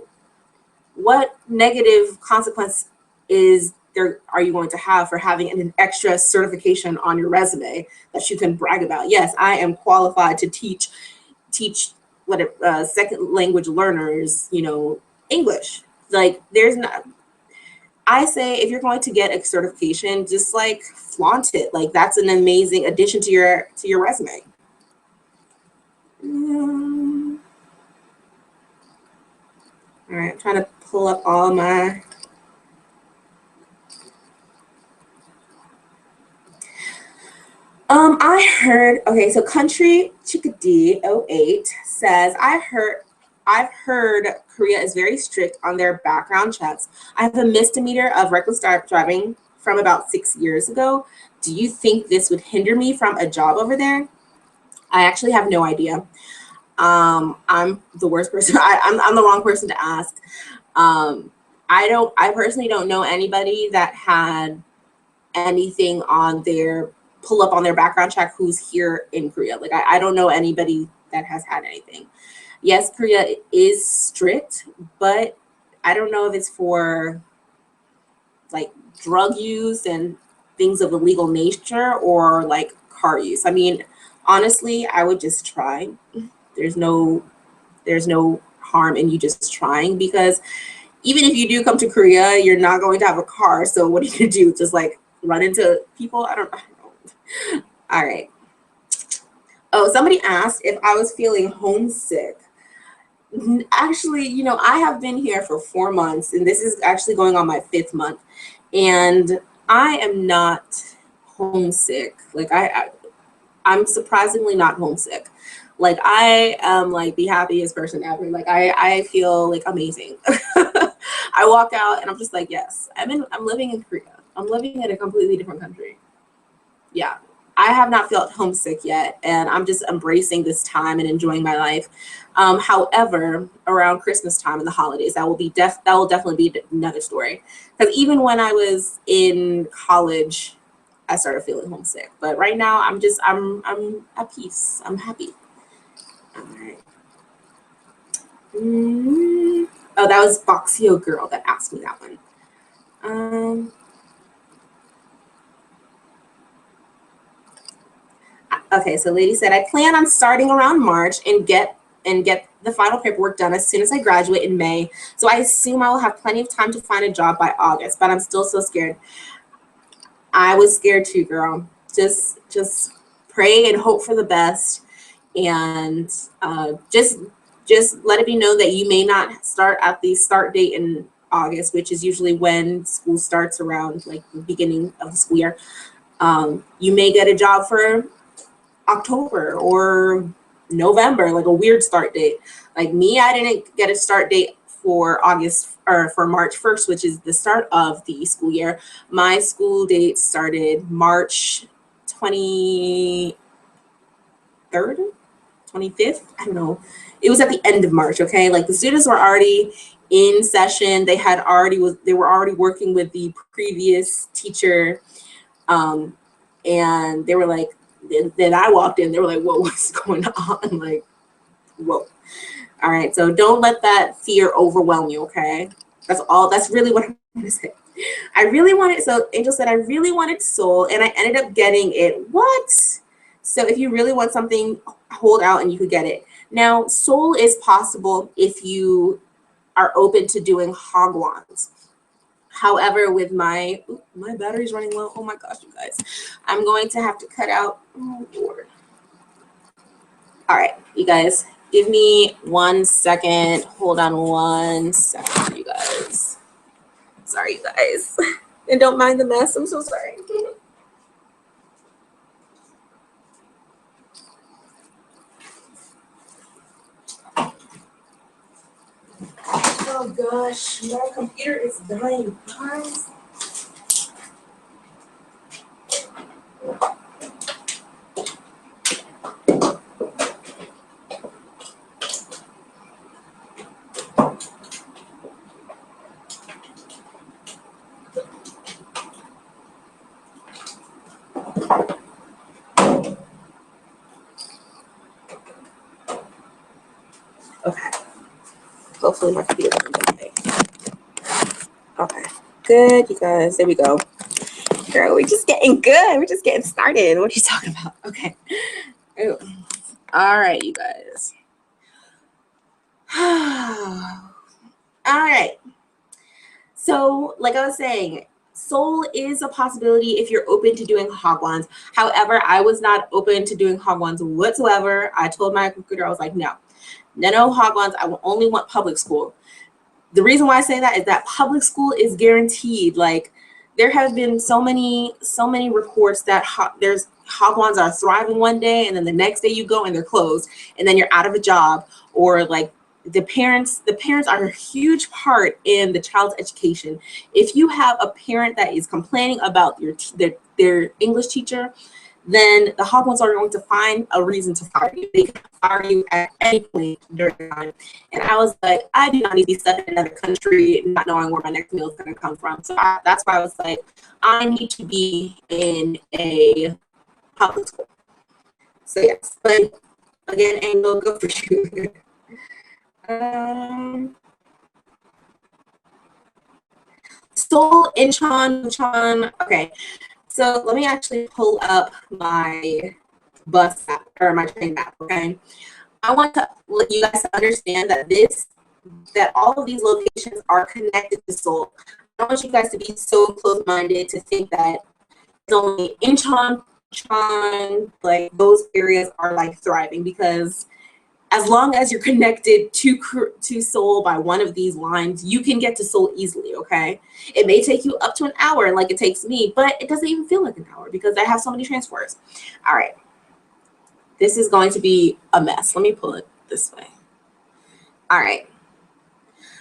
what negative consequence are you going to have for having an extra certification on your resume that you can brag about? Yes, I am qualified to teach second language learners, English. Like there's not, I say if you're going to get a certification, just like flaunt it. Like that's an amazing addition to your resume. All right, I'm trying to pull up all my. I heard, okay, so Country Chickadee 08 says, I've heard Korea is very strict on their background checks. I have a misdemeanor of reckless driving from about 6 years ago. Do you think this would hinder me from a job over there? I actually have no idea. I'm the worst person. I'm the wrong person to ask. I personally don't know anybody that had anything on their pull up on their background check who's here in Korea. Like I don't know anybody that has had anything. Yes, Korea is strict, but I don't know if it's for like drug use and things of illegal nature or like car use. I mean, honestly, I would just try. There's no harm in you just trying, because even if you do come to Korea, you're not going to have a car. So what are you gonna do? Just like run into people? I don't know. All right. Oh, somebody asked if I was feeling homesick. Actually, I have been here for 4 months, and this is actually going on my 5th month, and I am not homesick. Like I'm surprisingly not homesick. Like I am like the happiest person ever. Like I feel like amazing. I walk out and I'm just like, yes, I'm living in Korea. I'm living in a completely different country. Yeah. I have not felt homesick yet, and I'm just embracing this time and enjoying my life. However, around Christmas time and the holidays, that will definitely be another story. Because even when I was in college, I started feeling homesick. But right now, I'm at peace. I'm happy. All right. Oh, that was Boxio Girl that asked me that one. Um, okay, so lady said, I plan on starting around March and get the final paperwork done as soon as I graduate in May. So I assume I will have plenty of time to find a job by August, but I'm still so scared. I was scared too, girl. Just pray and hope for the best, and just let it be known that you may not start at the start date in August, which is usually when school starts around like the beginning of the school year. You may get a job for October or November, like a weird start date. Like me, I didn't get a start date for August or for March 1st, which is the start of the school year. My school date started March 23rd, 25th. I don't know. It was at the end of March, okay? Like the students were already in session. They were already working with the previous teacher. And they were like, then I walked in, they were like, whoa, what's going on? Like, whoa. All right, so don't let that fear overwhelm you, okay? That's really what I'm gonna say. I really wanted, so Angel said, I really wanted Seoul and I ended up getting it. What? So if you really want something, hold out and you could get it. Now, Seoul is possible if you are open to doing hagwons. However, with my battery's running low. Oh my gosh, you guys. I'm going to have to cut out. Oh Lord. All right, you guys, give me 1 second. Hold on 1 second, you guys. Sorry, you guys. And don't mind the mess. I'm so sorry. Oh gosh, my computer is dying, guys. Okay. Hopefully my computer doesn't die. Okay. Good, you guys. There we go. Girl, we're just getting good. We're just getting started. What are you talking about? Okay. Ooh. All right, you guys. All right. So, like I was saying, Seoul is a possibility if you're open to doing hagwons. However, I was not open to doing hagwons whatsoever. I told my recruiter, I was like, no hagwons. I will only want public school. The reason why I say that is that public school is guaranteed. Like there have been so many reports that there's hagwons are thriving one day and then the next day you go and they're closed and then you're out of a job, or like the parents are a huge part in the child's education. If you have a parent that is complaining about their English teacher, then the hagwons are going to find a reason to fire you. They can fire you at any point during the time. And I was like, I do not need to be stuck in another country not knowing where my next meal is going to come from. So that's why I was like, I need to be in a public school. So yes, but again, Angel, go for you. Seoul, Incheon. Okay, so let me actually pull up my bus map or my train map. Okay, I want to let you guys understand that all of these locations are connected to Seoul. I don't want you guys to be so close-minded to think that it's only Incheon, like those areas are like thriving, because as long as you're connected to Seoul by one of these lines, you can get to Seoul easily, okay? It may take you up to an hour like it takes me, but it doesn't even feel like an hour because I have so many transfers. All right. This is going to be a mess. Let me pull it this way. All right.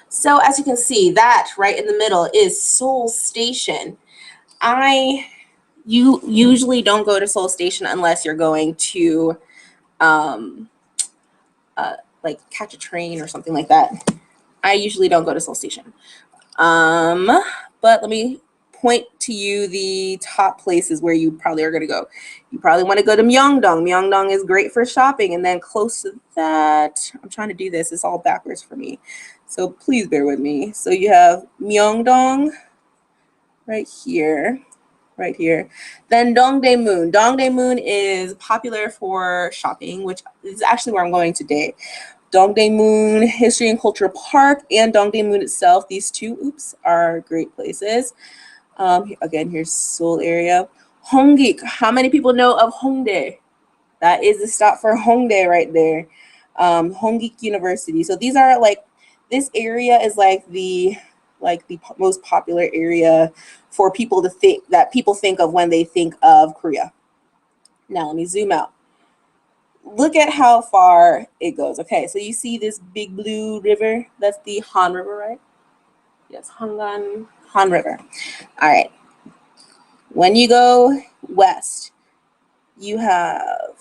So as you can see, that right in the middle is Seoul Station. you usually don't go to Seoul Station unless you're going to like catch a train or something like that. I usually don't go to Seoul Station. But let me point to you the top places where you probably are going to go. You probably want to go to Myeongdong. Myeongdong is great for shopping. And then close to that, I'm trying to do this. It's all backwards for me. So please bear with me. So you have Myeongdong right here. Right here. Then Dongdaemun. Dongdaemun is popular for shopping, which is actually where I'm going today. Dongdaemun History and Culture Park and Dongdaemun itself, these two, are great places. Again, here's Seoul area. Hongik, how many people know of Hongdae? That is the stop for Hongdae right there. Hongik University. So these are like, this area is like the most popular area for people to think, that people think of when they think of Korea. Now let me zoom out. Look at how far it goes. Okay, so you see this big blue river? That's the Han River, right? Yes, Han River. All right. When you go west, you have,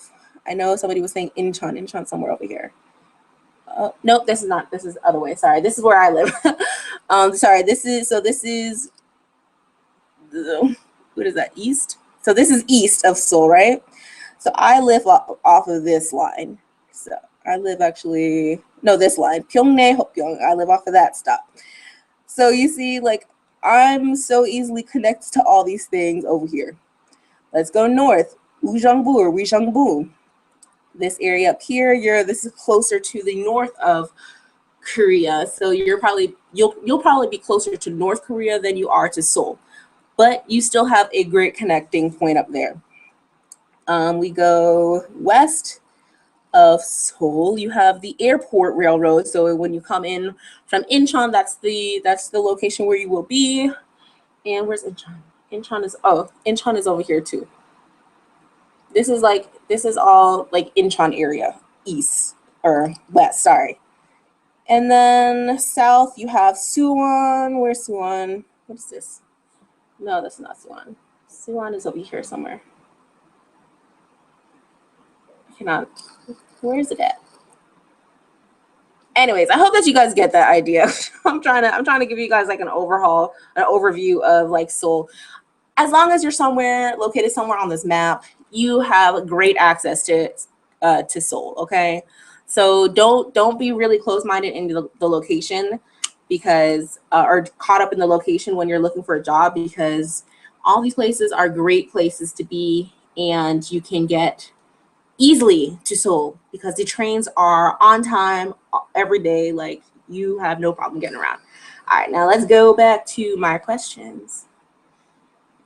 I know somebody was saying Incheon. Incheon somewhere over here. Nope, this is not. This is the other way. Sorry, this is where I live. Sorry, this is what is that, east? So this is east of Seoul, right? So I live off of this line. So I live actually, no, this line, pyeongnae-hopyeong. I live off of that stop. So you see, like, I'm so easily connected to all these things over here. Let's go north, Ujeongbu or Ujeongbu. This area up here, this is closer to the north of Korea. So you'll probably be closer to North Korea than you are to Seoul. But you still have a great connecting point up there. We go west of Seoul. You have the airport railroad. So when you come in from Incheon, that's the location where you will be. And where's Incheon? Incheon is over here too. This is all like Incheon area, east or west, sorry. And then south, you have Suwon. Where's Suwon? What is this? No, that's not Suwon. Suwon is over here somewhere. I cannot. Where is it at? Anyways, I hope that you guys get that idea. I'm trying to give you guys like an overview of like Seoul. As long as you're located somewhere on this map, you have great access to Seoul. Okay, so don't be really close-minded in the location, because or caught up in the location when you're looking for a job, because all these places are great places to be, and you can get easily to Seoul because the trains are on time every day. Like, you have no problem getting around. All right, now let's go back to my questions.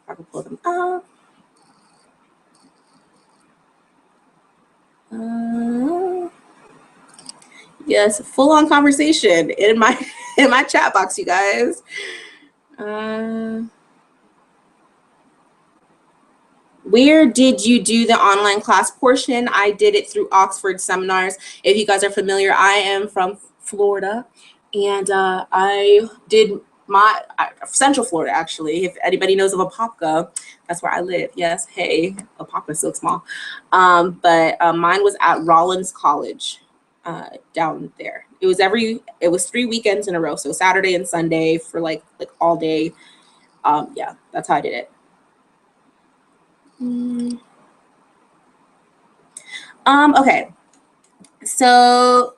If I can pull them up. Yes, full-on conversation in my chat box, you guys. Where did you do the online class portion? I did it through Oxford Seminars. If you guys are familiar, I am from Florida, and I did Central Florida, actually. If anybody knows of Apopka, that's where I live. Yes, hey, Apopka is so small. But mine was at Rollins College down there. It was 3 weekends in a row, so Saturday and Sunday for like all day. Yeah, that's how I did it. Okay, so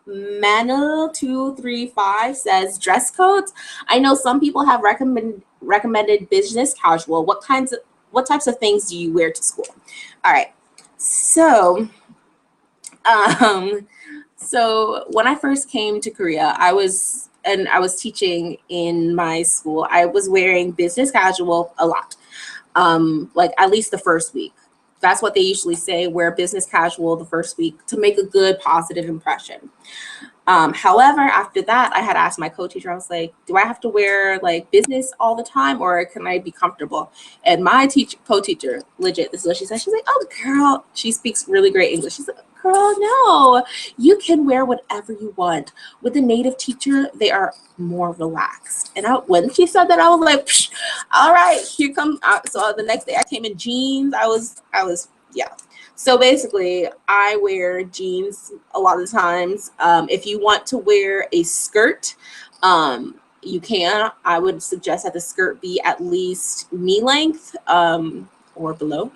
Manu235 says dress codes. I know some people have recommended business casual. What types of things do you wear to school? All right, so so when I first came to Korea, I was teaching in my school. I was wearing business casual a lot. Like at least the first week. That's what they usually say, wear business casual the first week to make a good positive impression. However, after that, I had asked my co-teacher, I was like, do I have to wear like business all the time or can I be comfortable? And my co-teacher, legit, this is what she said. She's like, oh, girl, she speaks really great English. She's like, girl, no, you can wear whatever you want. With a native teacher, they are more relaxed. And when she said that, I was like, psh, all right, here comes. So the next day I came in jeans. I was, yeah. So basically, I wear jeans a lot of the times. If you want to wear a skirt, you can. I would suggest that the skirt be at least knee length or below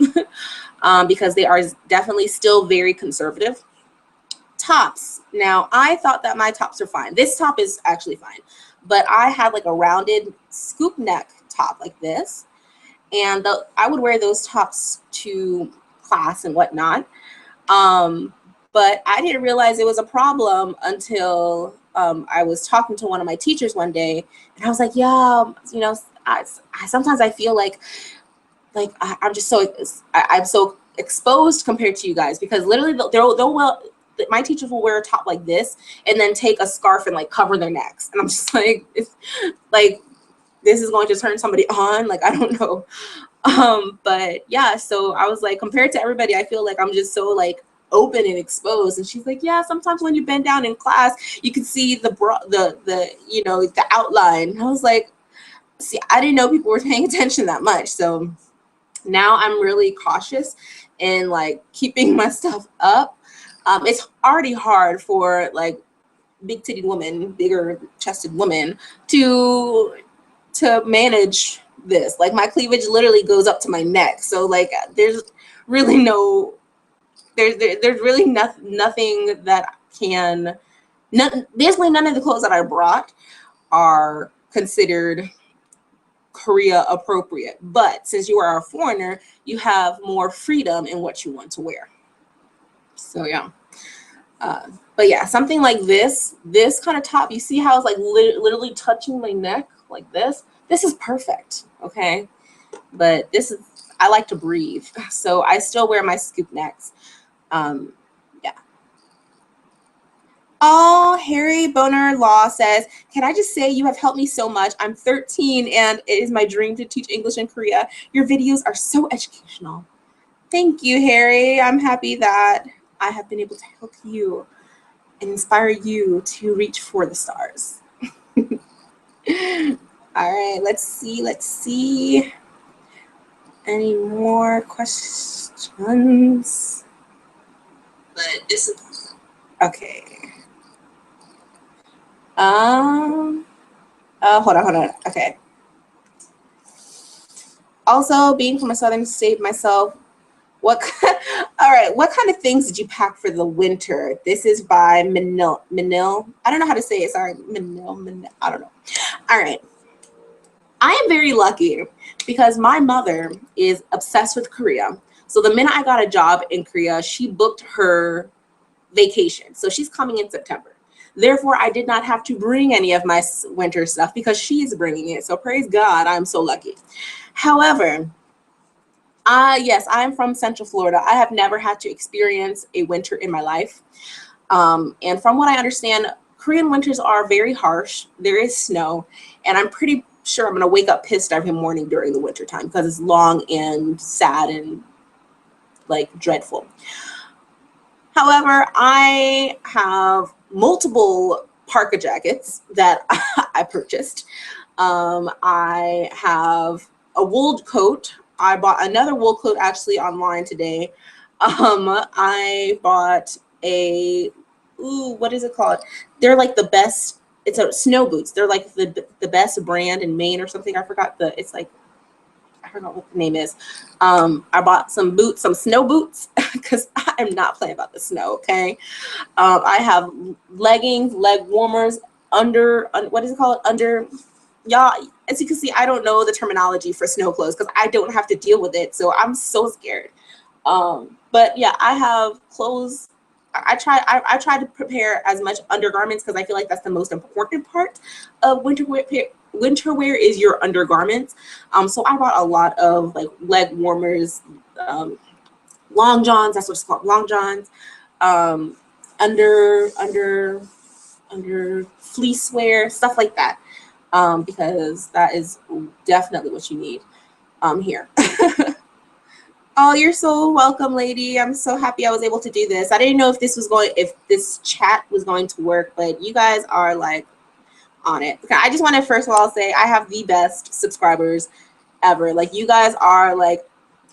because they are definitely still very conservative. Tops. Now, I thought that my tops are fine. This top is actually fine, but I had like a rounded scoop neck top like this. And I would wear those tops to class and whatnot. But I didn't realize it was a problem until I was talking to one of my teachers one day, and I was like, yeah, you know, I sometimes I feel like I'm just so I'm so exposed compared to you guys, because literally my teachers will wear a top like this and then take a scarf and like cover their necks, and I'm just like, like this is going to turn somebody on, like I don't know. But yeah, so I was like, compared to everybody, I feel like I'm just so like open and exposed. And she's like, yeah, sometimes when you bend down in class, you can see the you know, the outline. And I was like, see, I didn't know people were paying attention that much. So now I'm really cautious in like keeping my stuff up. It's already hard for like big titted women, bigger chested women to manage this. Like my cleavage literally goes up to my neck, so like there's really no there's really nothing that can basically none of the clothes that I brought are considered Korea appropriate, but since you are a foreigner, you have more freedom in what you want to wear. So yeah. But yeah, something like this kind of top, you see how it's like literally touching my neck like this? This is perfect, okay? But this is, I like to breathe. So I still wear my scoop necks. Yeah. Oh, Harry Boner Law says, can I just say you have helped me so much? I'm 13 and it is my dream to teach English in Korea. Your videos are so educational. Thank you, Harry. I'm happy that I have been able to help you and inspire you to reach for the stars. All right, let's see. Any more questions? But this is okay. Hold on. Okay. Also, being from a southern state myself, all right, what kind of things did you pack for the winter? This is by Manil. I don't know how to say it. Sorry, Manil. I don't know. All right. I am very lucky because my mother is obsessed with Korea. So the minute I got a job in Korea, she booked her vacation. So she's coming in September. Therefore, I did not have to bring any of my winter stuff because she's bringing it. So praise God, I'm so lucky. However, yes, I'm from Central Florida. I have never had to experience a winter in my life. And from what I understand, Korean winters are very harsh. There is snow, and I'm pretty sure I'm going to wake up pissed every morning during the winter time because it's long and sad and like dreadful. However, I have multiple parka jackets that I purchased. I have a wool coat. I bought another wool coat actually online today. I bought a, what is it called? They're like the best, it's a snow boots. They're like the best brand in Maine or something. I forgot what the name is. I bought some boots, some snow boots, because I'm not playing about the snow, okay? I have leggings, leg warmers, what is it called? Y'all, as you can see, I don't know the terminology for snow clothes because I don't have to deal with it, so I'm so scared. But yeah, I have clothes. I try to prepare as much undergarments because I feel like that's the most important part of winter wear is your undergarments. So I bought a lot of like leg warmers, long johns. That's what it's called, long johns. Under under fleece wear, stuff like that, because that is definitely what you need here. Oh, you're so welcome, lady. I'm so happy I was able to do this. I didn't know if this chat was going to work, but you guys are like on it. Okay, I just want to first of all say I have the best subscribers ever. Like, you guys are like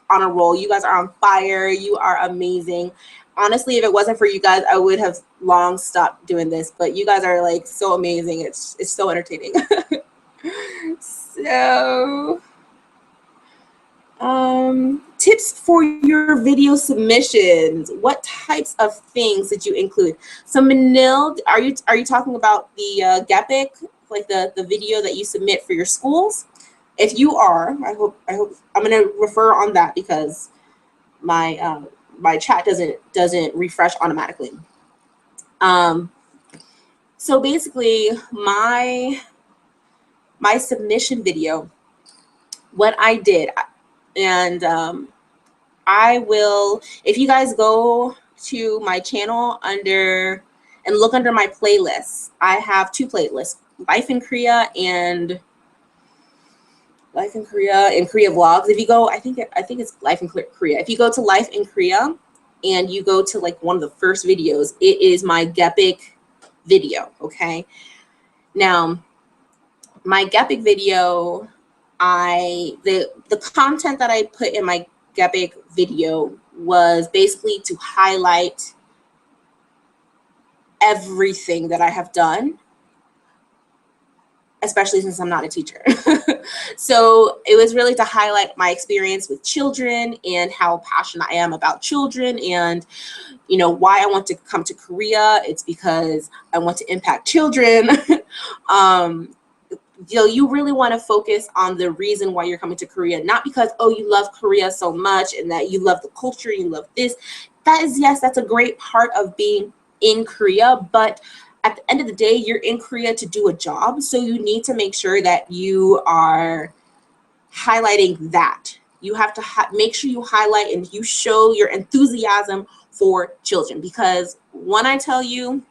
on a roll. You guys are on fire. You are amazing. Honestly, if it wasn't for you guys, I would have long stopped doing this, but you guys are like so amazing. It's so entertaining. So, tips for your video submissions. What types of things did you include? So Manil, are you talking about the GEPIC, like the video that you submit for your schools? If you are, I hope I'm gonna refer on that because my my chat doesn't refresh automatically. So basically my submission video, what I did, and I will, if you guys go to my channel and look under my playlists, I have 2 playlists, Life in Korea and Korea vlogs. If you go, I think it's Life in Korea. If you go to Life in Korea and you go to like one of the first videos, it is my GEPIC video, okay? Now, my GEPIC video, the content that I put in my GEPIC video was basically to highlight everything that I have done, especially since I'm not a teacher. So it was really to highlight my experience with children and how passionate I am about children, and you know why I want to come to Korea. It's because I want to impact children. You know, you really want to focus on the reason why you're coming to Korea, not because, oh, you love Korea so much and that you love the culture, you love this. That is, yes, that's a great part of being in Korea, but at the end of the day, you're in Korea to do a job, so you need to make sure that you are highlighting that. You have to make sure you highlight and you show your enthusiasm for children, because when I tell you,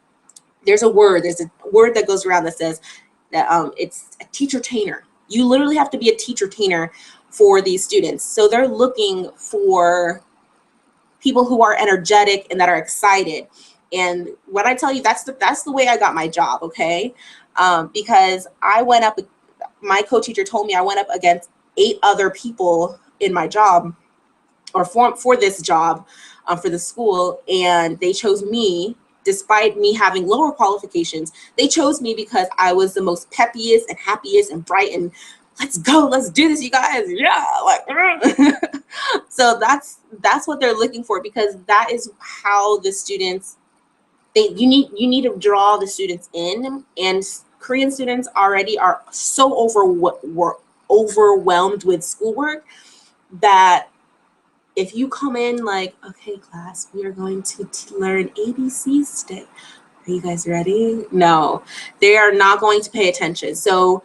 there's a word that goes around that says that it's a teacher-tainer. You literally have to be a teacher-tainer for these students. So they're looking for people who are energetic and that are excited. And when I tell you, that's the way I got my job, okay? Because I went up, my co-teacher told me I went up against 8 other people in my job, or for this job, for the school, and they chose me. Despite me having lower qualifications, they chose me because I was the most peppiest and happiest and bright and let's go, let's do this, you guys, yeah, like. So that's what they're looking for, because that is how the students, you need to draw the students in, and Korean students already are so overwhelmed with schoolwork that if you come in like, okay, class, we are going to learn ABCs today. Are you guys ready? No, they are not going to pay attention. So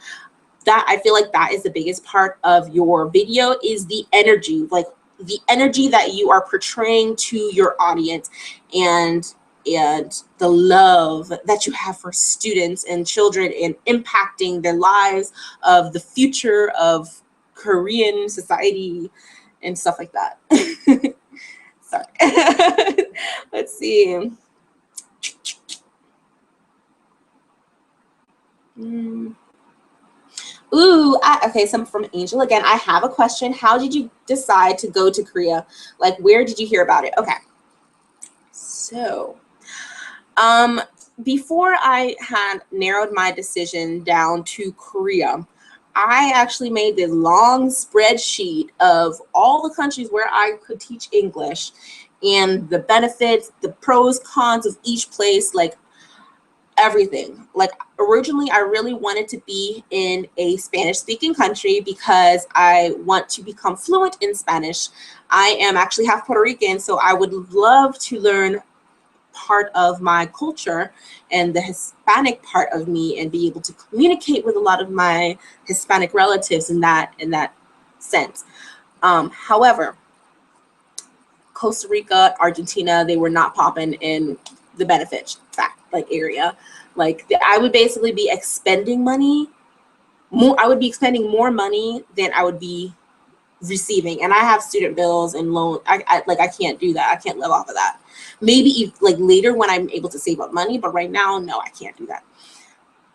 that, I feel like that is the biggest part of your video, is the energy, like the energy that you are portraying to your audience, and the love that you have for students and children and impacting their lives, of the future of Korean society and stuff like that. Sorry. Let's see. Ooh, okay, some from Angel again. I have a question. How did you decide to go to Korea? Like, where did you hear about it? Okay. So, before I had narrowed my decision down to Korea, I actually made this long spreadsheet of all the countries where I could teach English and the benefits, the pros, cons of each place, like everything. Like, originally, I really wanted to be in a Spanish-speaking country because I want to become fluent in Spanish. I am actually half Puerto Rican, so I would love to learn part of my culture and the Hispanic part of me and be able to communicate with a lot of my Hispanic relatives in that sense. However, Costa Rica, Argentina, they were not popping in the benefit area. Like I would basically be expending money more. I would be expending more money than I would be receiving, and I have student bills and loan. I can't do that. I can't live off of that. Maybe like later when I'm able to save up money, but right now, no, I can't do that.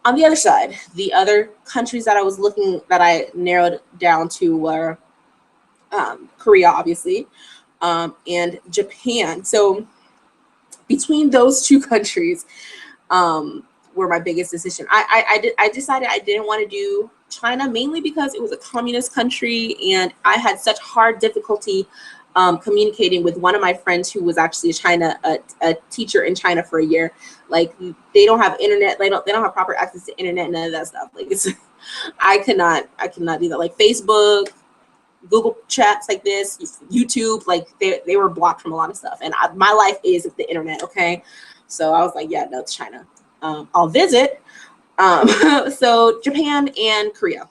On the other side, the other countries that I was looking, that I narrowed down to were Korea, obviously, and Japan. So between those two countries, were my biggest decision. I decided I didn't want to do China, mainly because it was a communist country, and I had such hard difficulty communicating with one of my friends who was actually a teacher in China for a year. Like they don't have internet, they don't have proper access to internet, none of that stuff. Like it's I could not do that. Like Facebook, Google chats like this, YouTube, like they were blocked from a lot of stuff. And my life is the internet, okay? So I was like, yeah, no, it's China. I'll visit. So Japan and Korea.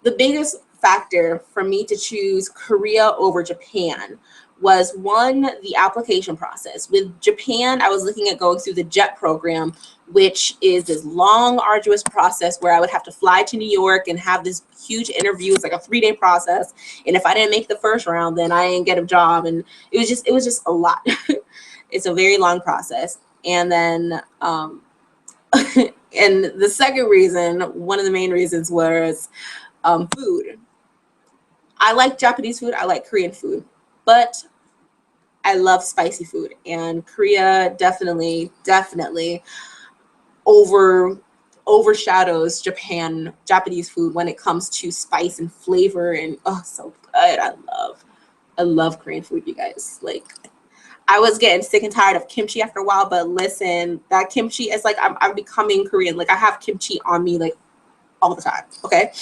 The biggest factor for me to choose Korea over Japan was, one, the application process. With Japan, I was looking at going through the JET program, which is this long, arduous process where I would have to fly to New York and have this huge interview. It's like a 3-day process. And if I didn't make the first round, then I didn't get a job. And it was just a lot. It's a very long process. And then, and the second reason, one of the main reasons, was food. I like Japanese food, I like Korean food, but I love spicy food, and Korea definitely overshadows Japanese food when it comes to spice and flavor, and oh, so good. I love Korean food, you guys. Like, I was getting sick and tired of kimchi after a while, but listen, that kimchi is like, I'm becoming Korean. Like I have kimchi on me like all the time, okay?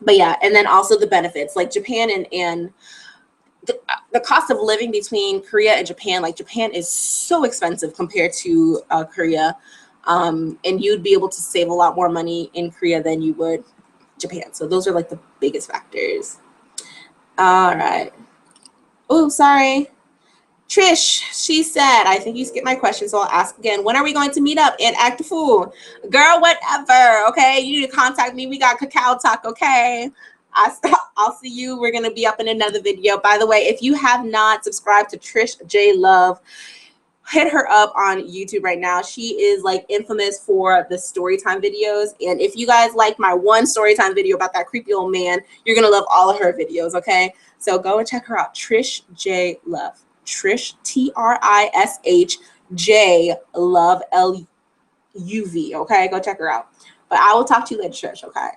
But yeah, and then also the benefits, like Japan and the cost of living between Korea and Japan, like Japan is so expensive compared to Korea, and you'd be able to save a lot more money in Korea than you would Japan. So those are like the biggest factors. All right. Oh, sorry. Trish, she said, I think you skipped my question, so I'll ask again. When are we going to meet up and act a fool? Girl, whatever, okay? You need to contact me. We got Cacao Talk, okay? I'll see you. We're going to be up in another video. By the way, if you have not subscribed to Trish J Love, hit her up on YouTube right now. She is like infamous for the storytime videos. And if you guys like my one storytime video about that creepy old man, you're going to love all of her videos, okay? So go and check her out, Trish J Love. Trish, Trish J Love LUV, okay? Go check her out. But I will talk to you later, Trish, okay?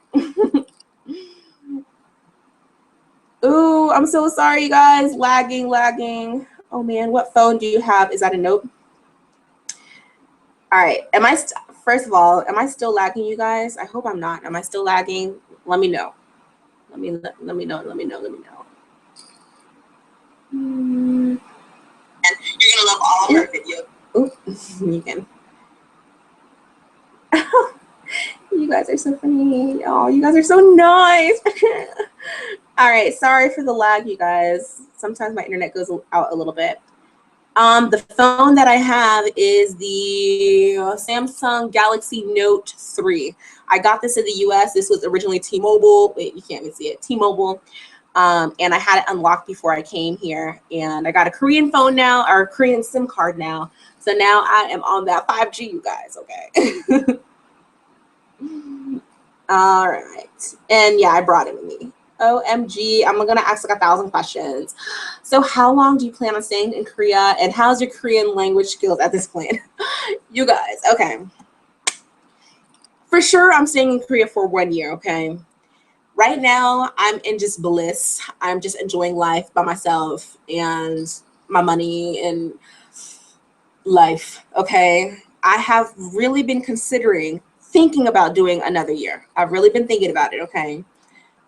Ooh, I'm so sorry, you guys. Lagging. Oh, man, what phone do you have? Is that a Note? All right. First of all, am I still lagging, you guys? I hope I'm not. Am I still lagging? Let me know. Let me know. You're gonna love all of her videos. Ooh, you can. You guys are so funny. Oh, you guys are so nice. All right, sorry for the lag, you guys. Sometimes my internet goes out a little bit. The phone that I have is the Samsung Galaxy Note 3. I got this in the US. This was originally T-Mobile. Wait, you can't even see it. T-Mobile. And I had it unlocked before I came here. And I got a Korean phone now, or a Korean SIM card now. So now I am on that 5G, you guys, okay? All right. And yeah, I brought it with me. OMG, I'm gonna ask like 1,000 questions. So how long do you plan on staying in Korea, and how's your Korean language skills at this point? You guys, okay. For sure, I'm staying in Korea for 1 year, okay? Right now, I'm in just bliss. I'm just enjoying life by myself and my money and life, okay? I have really been thinking about doing another year. I've really been thinking about it, okay?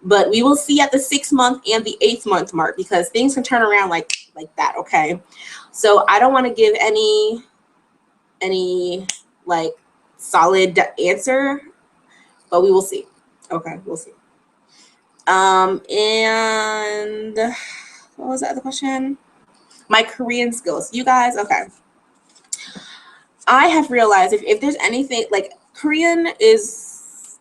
But we will see at the 6th month and the 8th month mark, because things can turn around like that, okay? So I don't want to give any like solid answer, but we will see. Okay, we'll see. And what was the other question? My Korean skills. You guys, okay. I have realized if there's anything, like, Korean is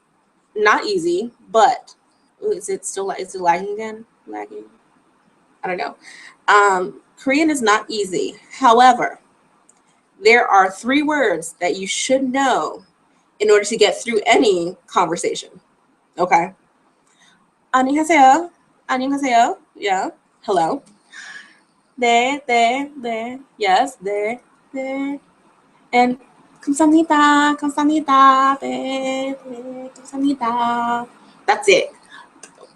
not easy, but is it still, is it lagging again? Lagging? I don't know. Korean is not easy. However, there are 3 words that you should know in order to get through any conversation. Okay. 안녕하세요. 안녕하세요. Yeah. Hello. 네, 네, 네. Yes, 네, 네. And 감사합니다. 감사합니다. 네, 네. 감사합니다. That's it.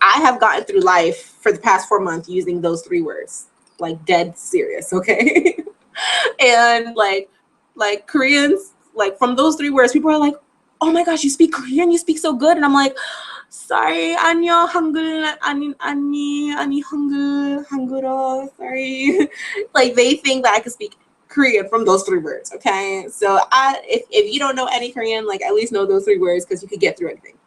I have gotten through life for the past 4 months using those 3 words. Like, dead serious, okay? And like Koreans, like, from those 3 words, people are like, oh my gosh, you speak Korean? You speak so good. And I'm like, sorry, 안녕, 한글, 아니, 한글, 한글어, sorry. Like, they think that I can speak Korean from those 3 words, okay? So if you don't know any Korean, like, at least know those 3 words because you could get through anything.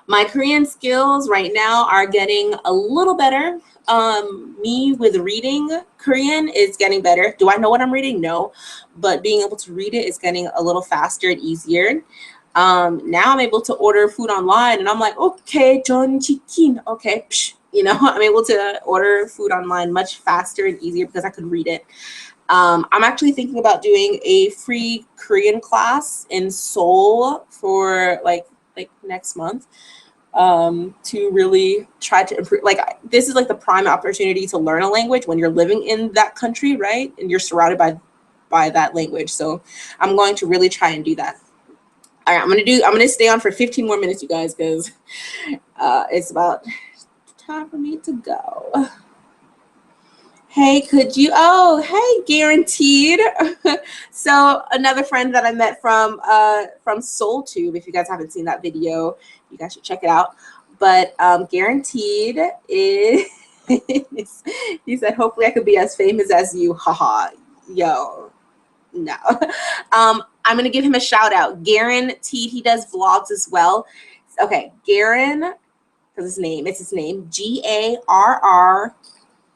My Korean skills right now are getting a little better. Me with reading Korean is getting better. Do I know what I'm reading? No, but being able to read it is getting a little faster and easier. Now I'm able to order food online, and I'm like, okay, 전 치킨, okay, psh. You know, I'm able to order food online much faster and easier because I could read it. I'm actually thinking about doing a free Korean class in Seoul for like next month, to really try to improve. Like, this is like the prime opportunity to learn a language when you're living in that country, right? And you're surrounded by that language. So I'm going to really try and do that. All right, I'm gonna stay on for 15 more minutes, you guys, because it's about time for me to go. Hey, could you? Oh, hey, guaranteed. So another friend that I met from SoulTube. If you guys haven't seen that video, you guys should check it out. But guaranteed is. He said, hopefully I could be as famous as you. Haha. Yo, no. I'm gonna give him a shout out. Guaranteed. He does vlogs as well. Okay, Garen, because it's his name.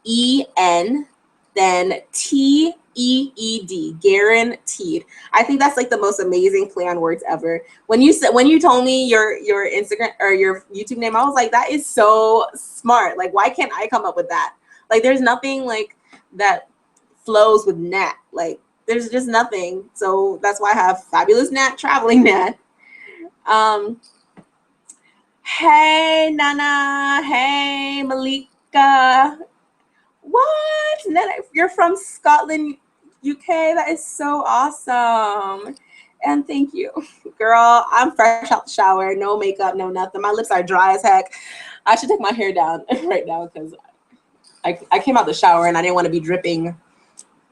GARREN, then TEED, guaranteed. I think that's like the most amazing play on words ever. When you told me your Instagram or your YouTube name, I was like, that is so smart. Like, why can't I come up with that? Like, there's nothing like that flows with Nat. Like, there's just nothing. So that's why I have Fabulous Nat, Traveling Nat. Hey, Nana. Hey, Malika. What? Nana, you're from Scotland, UK? That is so awesome. And thank you. Girl, I'm fresh out the shower. No makeup, no nothing. My lips are dry as heck. I should take my hair down right now because I came out the shower and I didn't want to be dripping,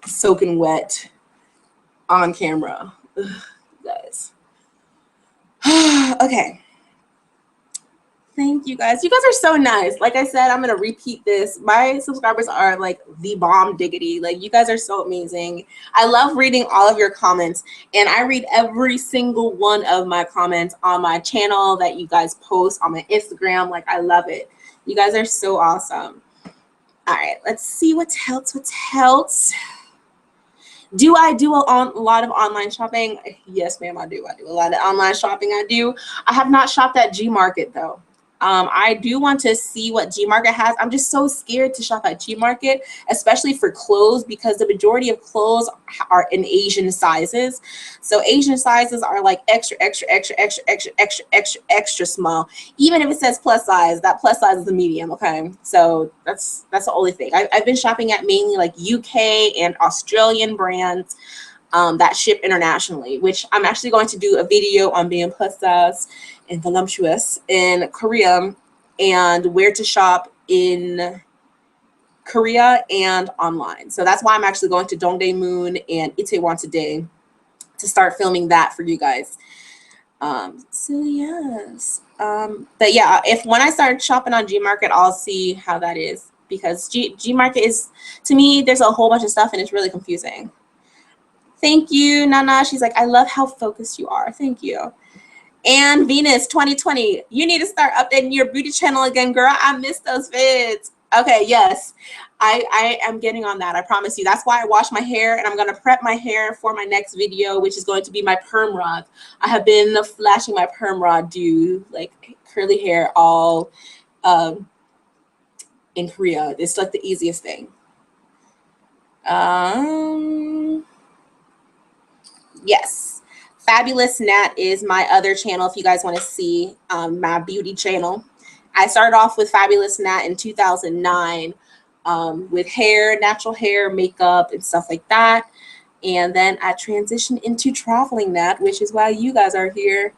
soaking wet on camera. Ugh, guys. Okay. Thank you guys. You guys are so nice. Like I said, I'm going to repeat this. My subscribers are like the bomb diggity. Like, you guys are so amazing. I love reading all of your comments, and I read every single one of my comments on my channel that you guys post on my Instagram. Like, I love it. You guys are so awesome. All right, let's see what else. Do I do a lot of online shopping? Yes, ma'am, I do. I do a lot of online shopping. I have not shopped at Gmarket though. I do want to see what Gmarket has. I'm just so scared to shop at Gmarket, especially for clothes, because the majority of clothes are in Asian sizes. So Asian sizes are like extra small. Even if it says plus size, that plus size is a medium, okay? So that's the only thing. I've been shopping at mainly like UK and Australian brands that ship internationally, which I'm actually going to do a video on being plus size and voluptuous in Korea and where to shop in Korea and online. So that's why I'm actually going to Dongdaemun and Itaewon today to start filming that for you guys. So yes. But yeah, when I start shopping on Gmarket, I'll see how that is, because Gmarket is, to me, there's a whole bunch of stuff and it's really confusing. Thank you, Nana. She's like, I love how focused you are. Thank you. And Venus 2020, you need to start updating your beauty channel again, girl. I miss those vids. Okay, yes. I am getting on that. I promise you. That's why I wash my hair, and I'm going to prep my hair for my next video, which is going to be my perm rod. I have been flashing my perm rod do like curly hair all in Korea. It's like the easiest thing. Yes. Fabulous Nat is my other channel if you guys want to see my beauty channel. I started off with Fabulous Nat in 2009 with hair, natural hair, makeup, and stuff like that. And then I transitioned into Traveling Nat, which is why you guys are here.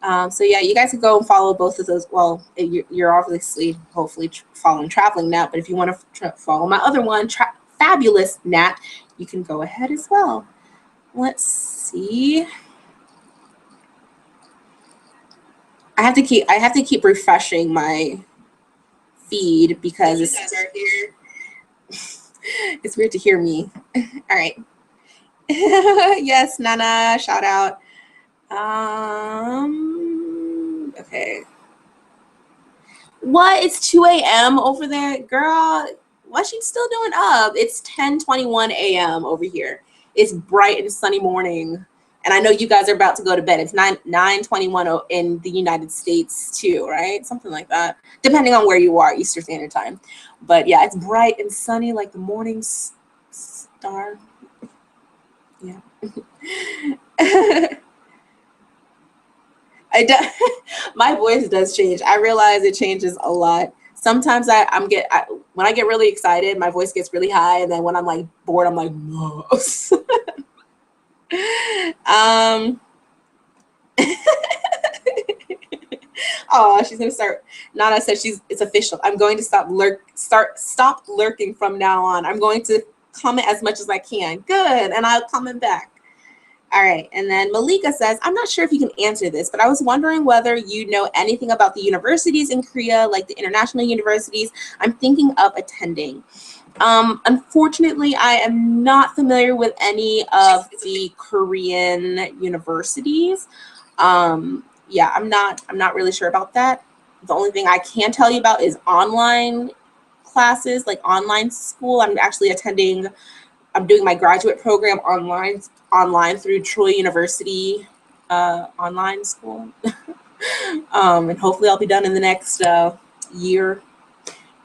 So yeah, you guys can go and follow both of those. Well, you're obviously, hopefully following Traveling Nat, but if you want to follow my other one, Fabulous Nat, you can go ahead as well. Let's see. I have to keep refreshing my feed because you guys are here. It's weird to hear me. All right. Yes, Nana, shout out. Okay. What? It's 2 a.m. over there? Girl, what's she still doing up? It's 10:21 a.m. over here. It's bright and sunny morning. And I know you guys are about to go to bed. It's 9:21 in the United States too, right? Something like that. Depending on where you are, Eastern Standard Time. But yeah, it's bright and sunny like the morning star. Yeah. My voice does change. I realize it changes a lot. Sometimes when I get really excited, my voice gets really high, and then when I'm like bored, I'm like, no. Oh, she's gonna start. Nana said it's official. I'm going to stop lurking from now on. I'm going to comment as much as I can. Good, and I'll comment back. All right, and then Malika says, I'm not sure if you can answer this, but I was wondering whether you know anything about the universities in Korea, like the international universities. I'm thinking of attending. Unfortunately, I am not familiar with any of the Korean universities. Yeah, I'm not really sure about that. The only thing I can tell you about is online classes, like online school. I'm doing my graduate program online through Troy University online school. And hopefully I'll be done in the next year.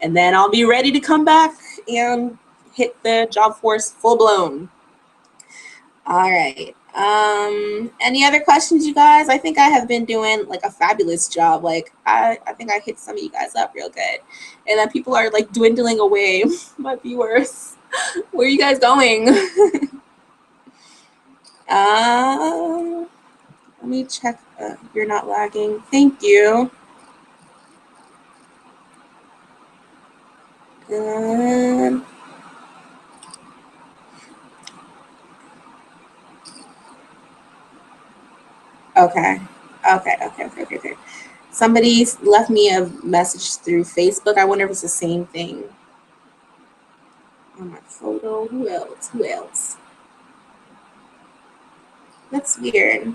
And then I'll be ready to come back and hit the job force full blown. All right. Any other questions, you guys? I think I have been doing like a fabulous job. Like I think I hit some of you guys up real good. And then people are like dwindling away, my viewers. Where are you guys going? Let me check. You're not lagging. Thank you. Okay. Somebody left me a message through Facebook. I wonder if it's the same thing. On my photo. Who else? That's weird.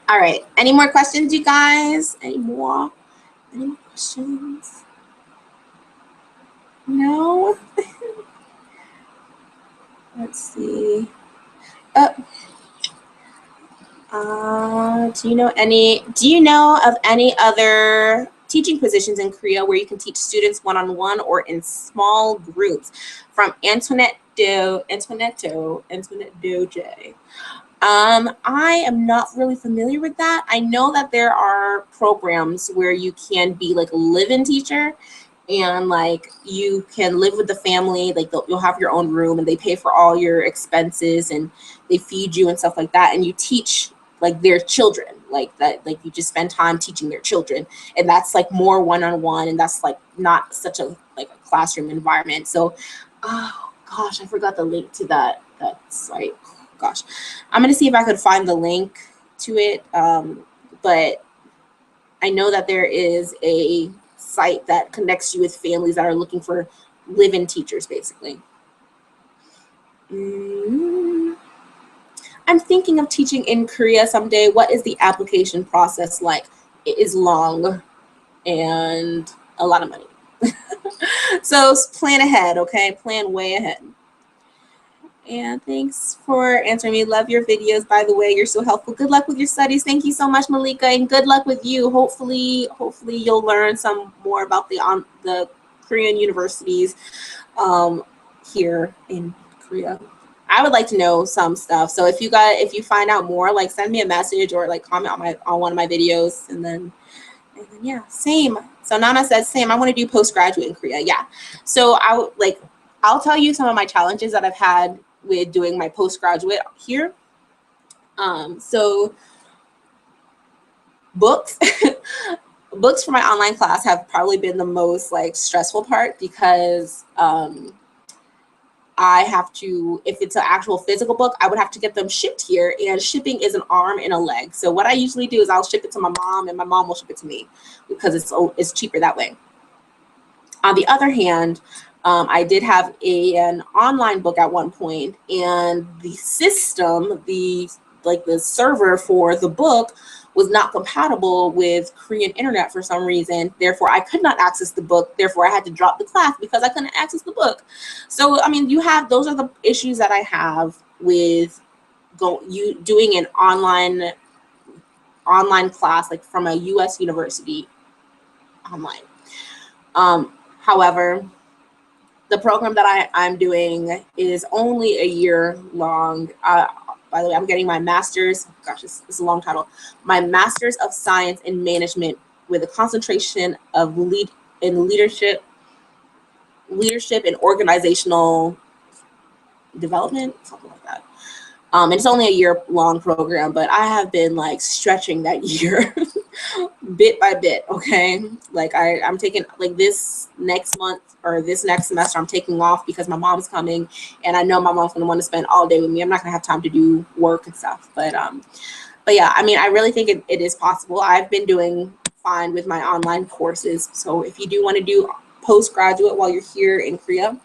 All right. Any more questions, you guys? Any more questions? No? Let's see. Do you know of any other teaching positions in Korea where you can teach students one-on-one or in small groups? From Antoinette Do J. I am not really familiar with that. I know that there are programs where you can be like a live-in teacher, and like you can live with the family, like you'll have your own room and they pay for all your expenses and they feed you and stuff like that, and you teach like their children, like that, like you just spend time teaching their children, and that's like more one-on-one, and that's like not such a like a classroom environment. So oh gosh, I forgot the link to that site. Gosh, I'm gonna see if I could find the link to it, but I know that there is a site that connects you with families that are looking for live-in teachers, basically. I'm thinking of teaching in Korea someday. What is the application process like? It is long, and a lot of money. So plan ahead, okay? Plan way ahead. And thanks for answering me. Love your videos, by the way. You're so helpful. Good luck with your studies. Thank you so much, Malika, and good luck with you. Hopefully you'll learn some more about the Korean universities here in Korea. I would like to know some stuff. So if you find out more, like send me a message or like comment on one of my videos, and then yeah, same. So Nana says same. I want to do postgraduate in Korea. Yeah. So I'll tell you some of my challenges that I've had with doing my postgraduate here. So books books for my online class have probably been the most like stressful part, because I have to, if it's an actual physical book, I would have to get them shipped here, and shipping is an arm and a leg. So what I usually do is I'll ship it to my mom, and my mom will ship it to me, because it's cheaper that way. On the other hand, I did have an online book at one point, and the system, the server for the book was not compatible with Korean internet for some reason. Therefore, I could not access the book. Therefore, I had to drop the class because I couldn't access the book. So, I mean, those are the issues that I have with doing an online class, like from a U.S. university online. However, the program that I'm doing is only a year long. By the way, I'm getting my master's. Gosh, this is a long title. My Master's of Science in Management with a concentration of leadership and organizational development, something like that. And it's only a year-long program, but I have been like stretching that year bit by bit. Okay, like I'm taking like this next month or this next semester, I'm taking off because my mom's coming, and I know my mom's gonna want to spend all day with me. I'm not gonna have time to do work and stuff, but yeah, I mean, I really think it is possible. I've been doing fine with my online courses, so if you do want to do postgraduate while you're here in Korea,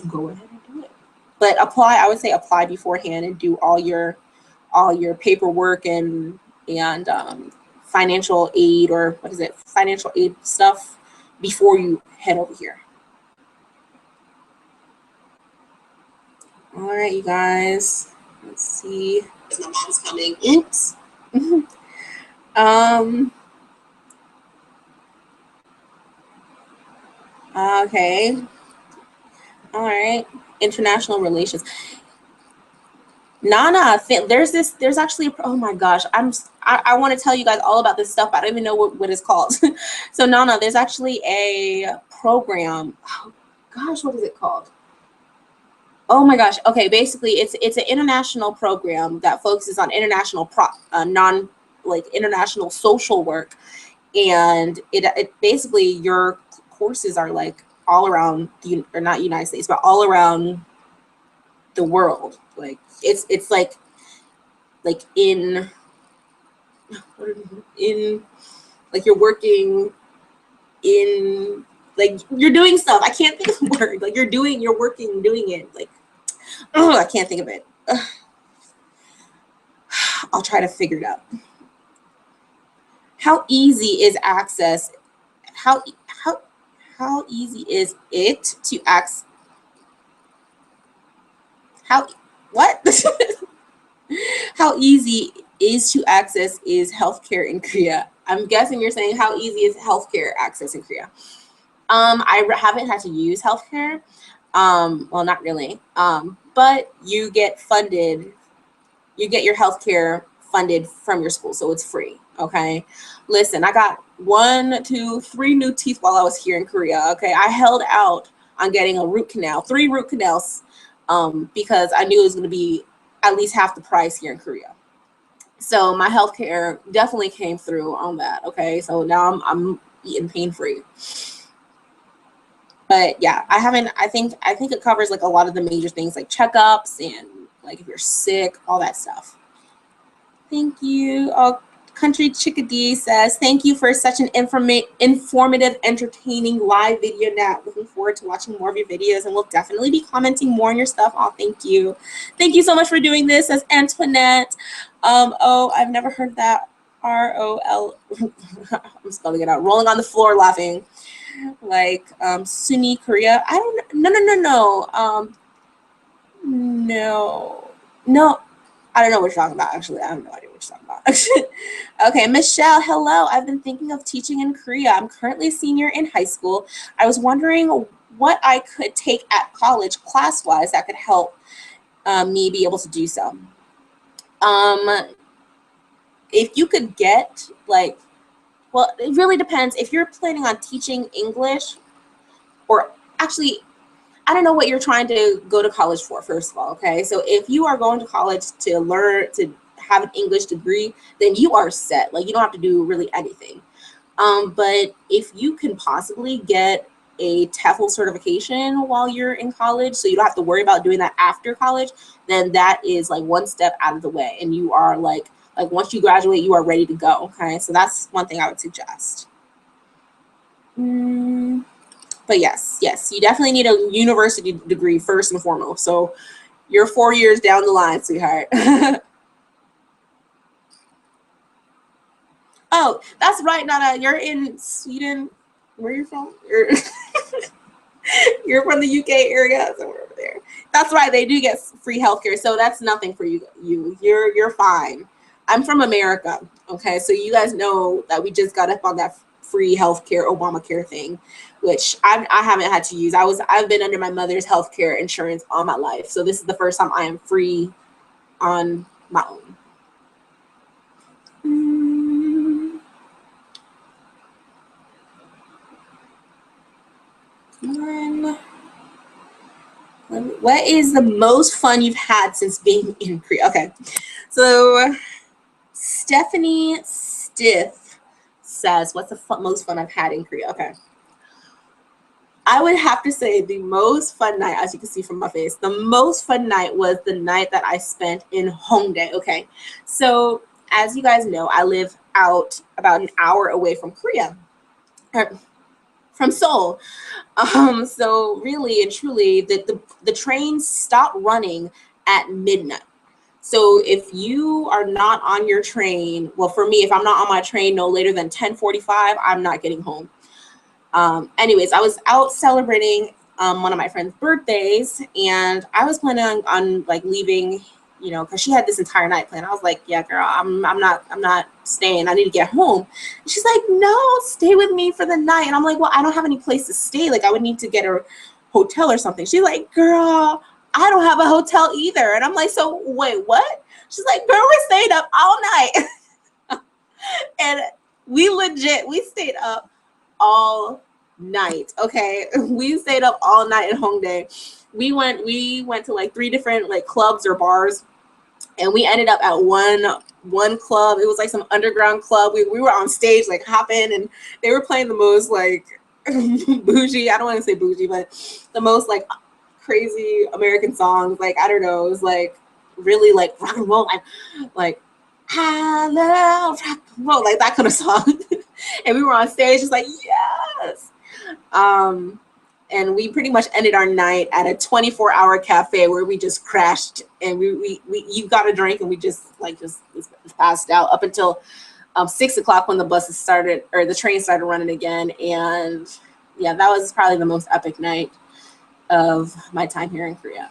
go ahead and do it. But I would say apply beforehand and do all your paperwork and financial aid, or what is it, financial aid stuff before you head over here. All right, you guys, let's see. My mom's coming. Oops. Okay. All right. International relations. Nana, there's actually, oh my gosh, I want to tell you guys all about this stuff, but I don't even know what it's called. So Nana, there's actually a program. Oh gosh, what is it called? Oh my gosh. Okay, basically it's an international program that focuses on international international social work, and it basically, your courses are like all around or not United States, but all around the world. Like it's like in like you're working in, like you're doing stuff. I can't think of the word. Like you're working doing it. Like, oh, I can't think of it. I'll try to figure it out. How easy is access? How easy is it to access? What? How easy is to access is healthcare in Korea? I'm guessing you're saying how easy is healthcare access in Korea? I haven't had to use healthcare. Well, not really. But you get funded. You get your healthcare funded from your school, so it's free. Okay. Listen, I got 1, 2, 3 new teeth while I was here in Korea. Okay, I held out on getting a root canal, 3 root canals, because I knew it was going to be at least half the price here in Korea. So my healthcare definitely came through on that. Okay, so now I'm eating pain free. But yeah, I think it covers like a lot of the major things, like checkups and like if you're sick, all that stuff. Thank you. Oh, Country Chickadee says, thank you for such an informative, entertaining live video, Nat. Looking forward to watching more of your videos, and we'll definitely be commenting more on your stuff. Oh, thank you. Thank you so much for doing this, says Antoinette. Oh, I've never heard that. ROL. I'm spelling it out. Rolling on the floor laughing. like Sunni Korea. I don't no no no no no no. I don't know what you're talking about. Actually, I have no idea what you're talking about. Okay, Michelle, hello. I've been thinking of teaching in Korea. I'm currently a senior in high school. I was wondering what I could take at college class-wise that could help me be able to do so. Um, if you could get like, well, it really depends. If you're planning on teaching English, or actually, I don't know what you're trying to go to college for, first of all, okay? So if you are going to college to learn, to have an English degree, then you are set. Like, you don't have to do really anything. But if you can possibly get a TEFL certification while you're in college, so you don't have to worry about doing that after college, then that is like one step out of the way. And you are like once you graduate, you are ready to go, okay? So that's one thing I would suggest. But yes, you definitely need a university degree first and foremost. So you're 4 years down the line, sweetheart. Oh, that's right, Nana. You're in Sweden. Where are you from? You're from the UK area, somewhere over there. That's right. They do get free healthcare, so that's nothing for you. You're fine. I'm from America. Okay, so you guys know that we just got up on that free healthcare Obamacare thing, which I haven't had to use. I've been under my mother's healthcare insurance all my life, so this is the first time I am free on my own. What is the most fun you've had since being in Korea? Okay, so Stephanie Stiff says, what's the most fun I've had in Korea? Okay. I would have to say the most fun night, as you can see from my face, the most fun night was the night that I spent in Hongdae. Okay, so as you guys know, I live out about an hour away from Korea, from Seoul. So really and truly, the trains stop running at midnight. So if you are not on your train, well, for me, if I'm not on my train no later than 10:45, I'm not getting home. Anyways, I was out celebrating one of my friend's birthdays, and I was planning on like leaving, you know, because she had this entire night planned. I was like, yeah, girl, I'm not staying. I need to get home. And she's like, no, stay with me for the night. And I'm like, well, I don't have any place to stay. Like, I would need to get a hotel or something. She's like, girl, I don't have a hotel either. And I'm like, so wait, what? She's like, girl, we're staying up all night. And we stayed up all night. Okay, we stayed up all night in Hongdae. We went to like 3 different like clubs or bars, and we ended up at one club. It was like some underground club. We were on stage like hopping, and they were playing the most like bougie, I don't want to say bougie, but the most like crazy American songs. Like, I don't know, it was like really like rock and roll, like I love rock and roll, like that kind of song. And we were on stage just like, yes. And we pretty much ended our night at a 24-hour cafe where we just crashed, and we you got a drink, and we just passed out up until 6 o'clock when the buses started, or the train started running again. And yeah, that was probably the most epic night of my time here in Korea.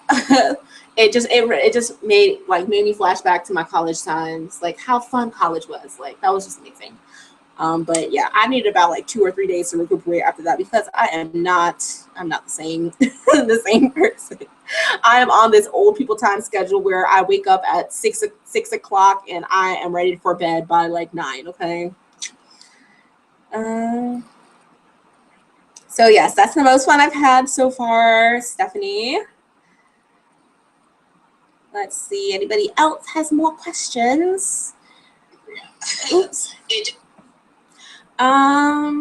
It just made me flash back to my college times, like how fun college was. Like, that was just amazing. But yeah, I needed about like 2 or 3 days to recuperate after that, because I'm not the same the same person. I am on this old people time schedule where I wake up at 6 o'clock and I am ready for bed by like 9. Okay. So yes, that's the most fun I've had so far, Stephanie. Let's see, anybody else has more questions? Oops. All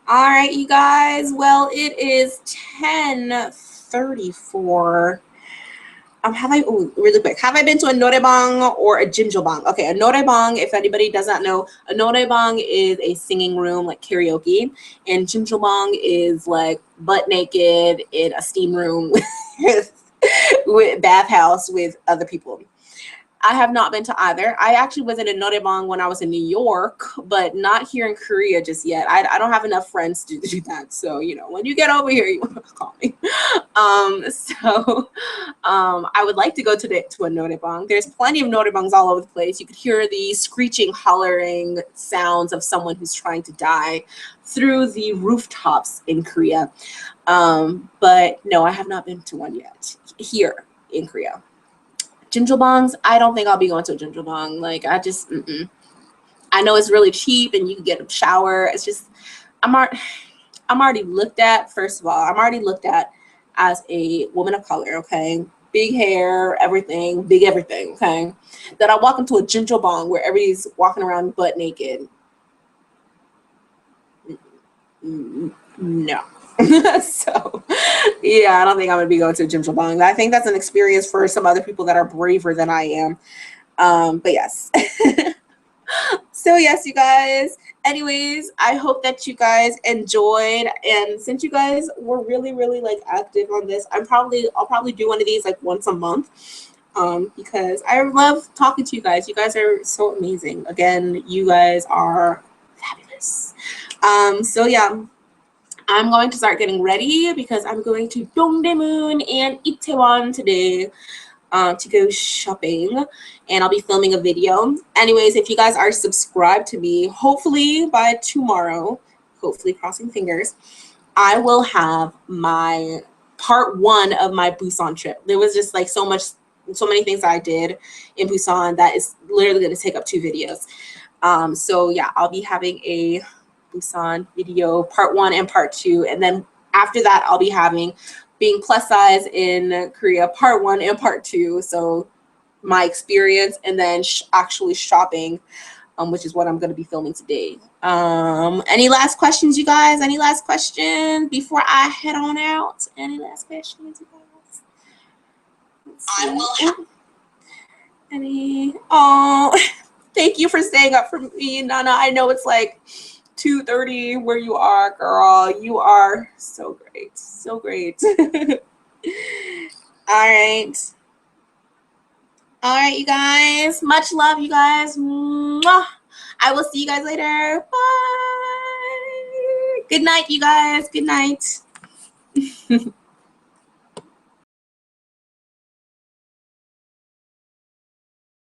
right, you guys. Well, it is 10:34. Really quick, have I been to a noraebang or a jjimjilbang? Okay, a noraebang, if anybody does not know, a noraebang is a singing room, like karaoke, and jjimjilbang is like butt naked in a steam room with bathhouse with other people. I have not been to either. I actually was in a noraebang when I was in New York, but not here in Korea just yet. I don't have enough friends to do that. So, you know, when you get over here, you want to call me. I would like to go to a noraebang. There's plenty of noraebangs all over the place. You could hear the screeching, hollering sounds of someone who's trying to die through the rooftops in Korea. But no, I have not been to one yet here in Korea. Jjimjilbangs, I don't think I'll be going to a jjimjilbang. Like, I know it's really cheap and you can get a shower. It's just, I'm already looked at, first of all, I'm already looked at as a woman of color, okay? Big hair, everything, big everything, okay? That I walk into a jjimjilbang where everybody's walking around butt naked. No. So, yeah, I don't think I'm gonna be going to a jjimjilbang. I think that's an experience for some other people that are braver than I am. But yes. So yes, you guys. Anyways, I hope that you guys enjoyed, and since you guys were really, really like active on this, I'll probably do one of these like once a month. Because I love talking to you guys. You guys are so amazing. Again, you guys are fabulous. So yeah. I'm going to start getting ready because I'm going to Dongdaemun and Itaewon today to go shopping, and I'll be filming a video. Anyways, if you guys are subscribed to me, hopefully by tomorrow, hopefully crossing fingers, I will have my part 1 of my Busan trip. There was just like so many things I did in Busan that is literally going to take up 2 videos. So yeah, I'll be having a Busan video part 1 and part 2, and then after that I'll be having being plus size in Korea part 1 and part 2, so my experience, and then actually shopping, which is what I'm going to be filming today. Any last questions, you guys? Any last questions before I head on out? Any last questions, you guys? I will have any. Oh, thank you for staying up for me, Nana. I know it's like 2:30 where you are, girl. You are so great. So great. All right. All right, you guys. Much love, you guys. Mwah. I will see you guys later. Bye. Good night, you guys. Good night.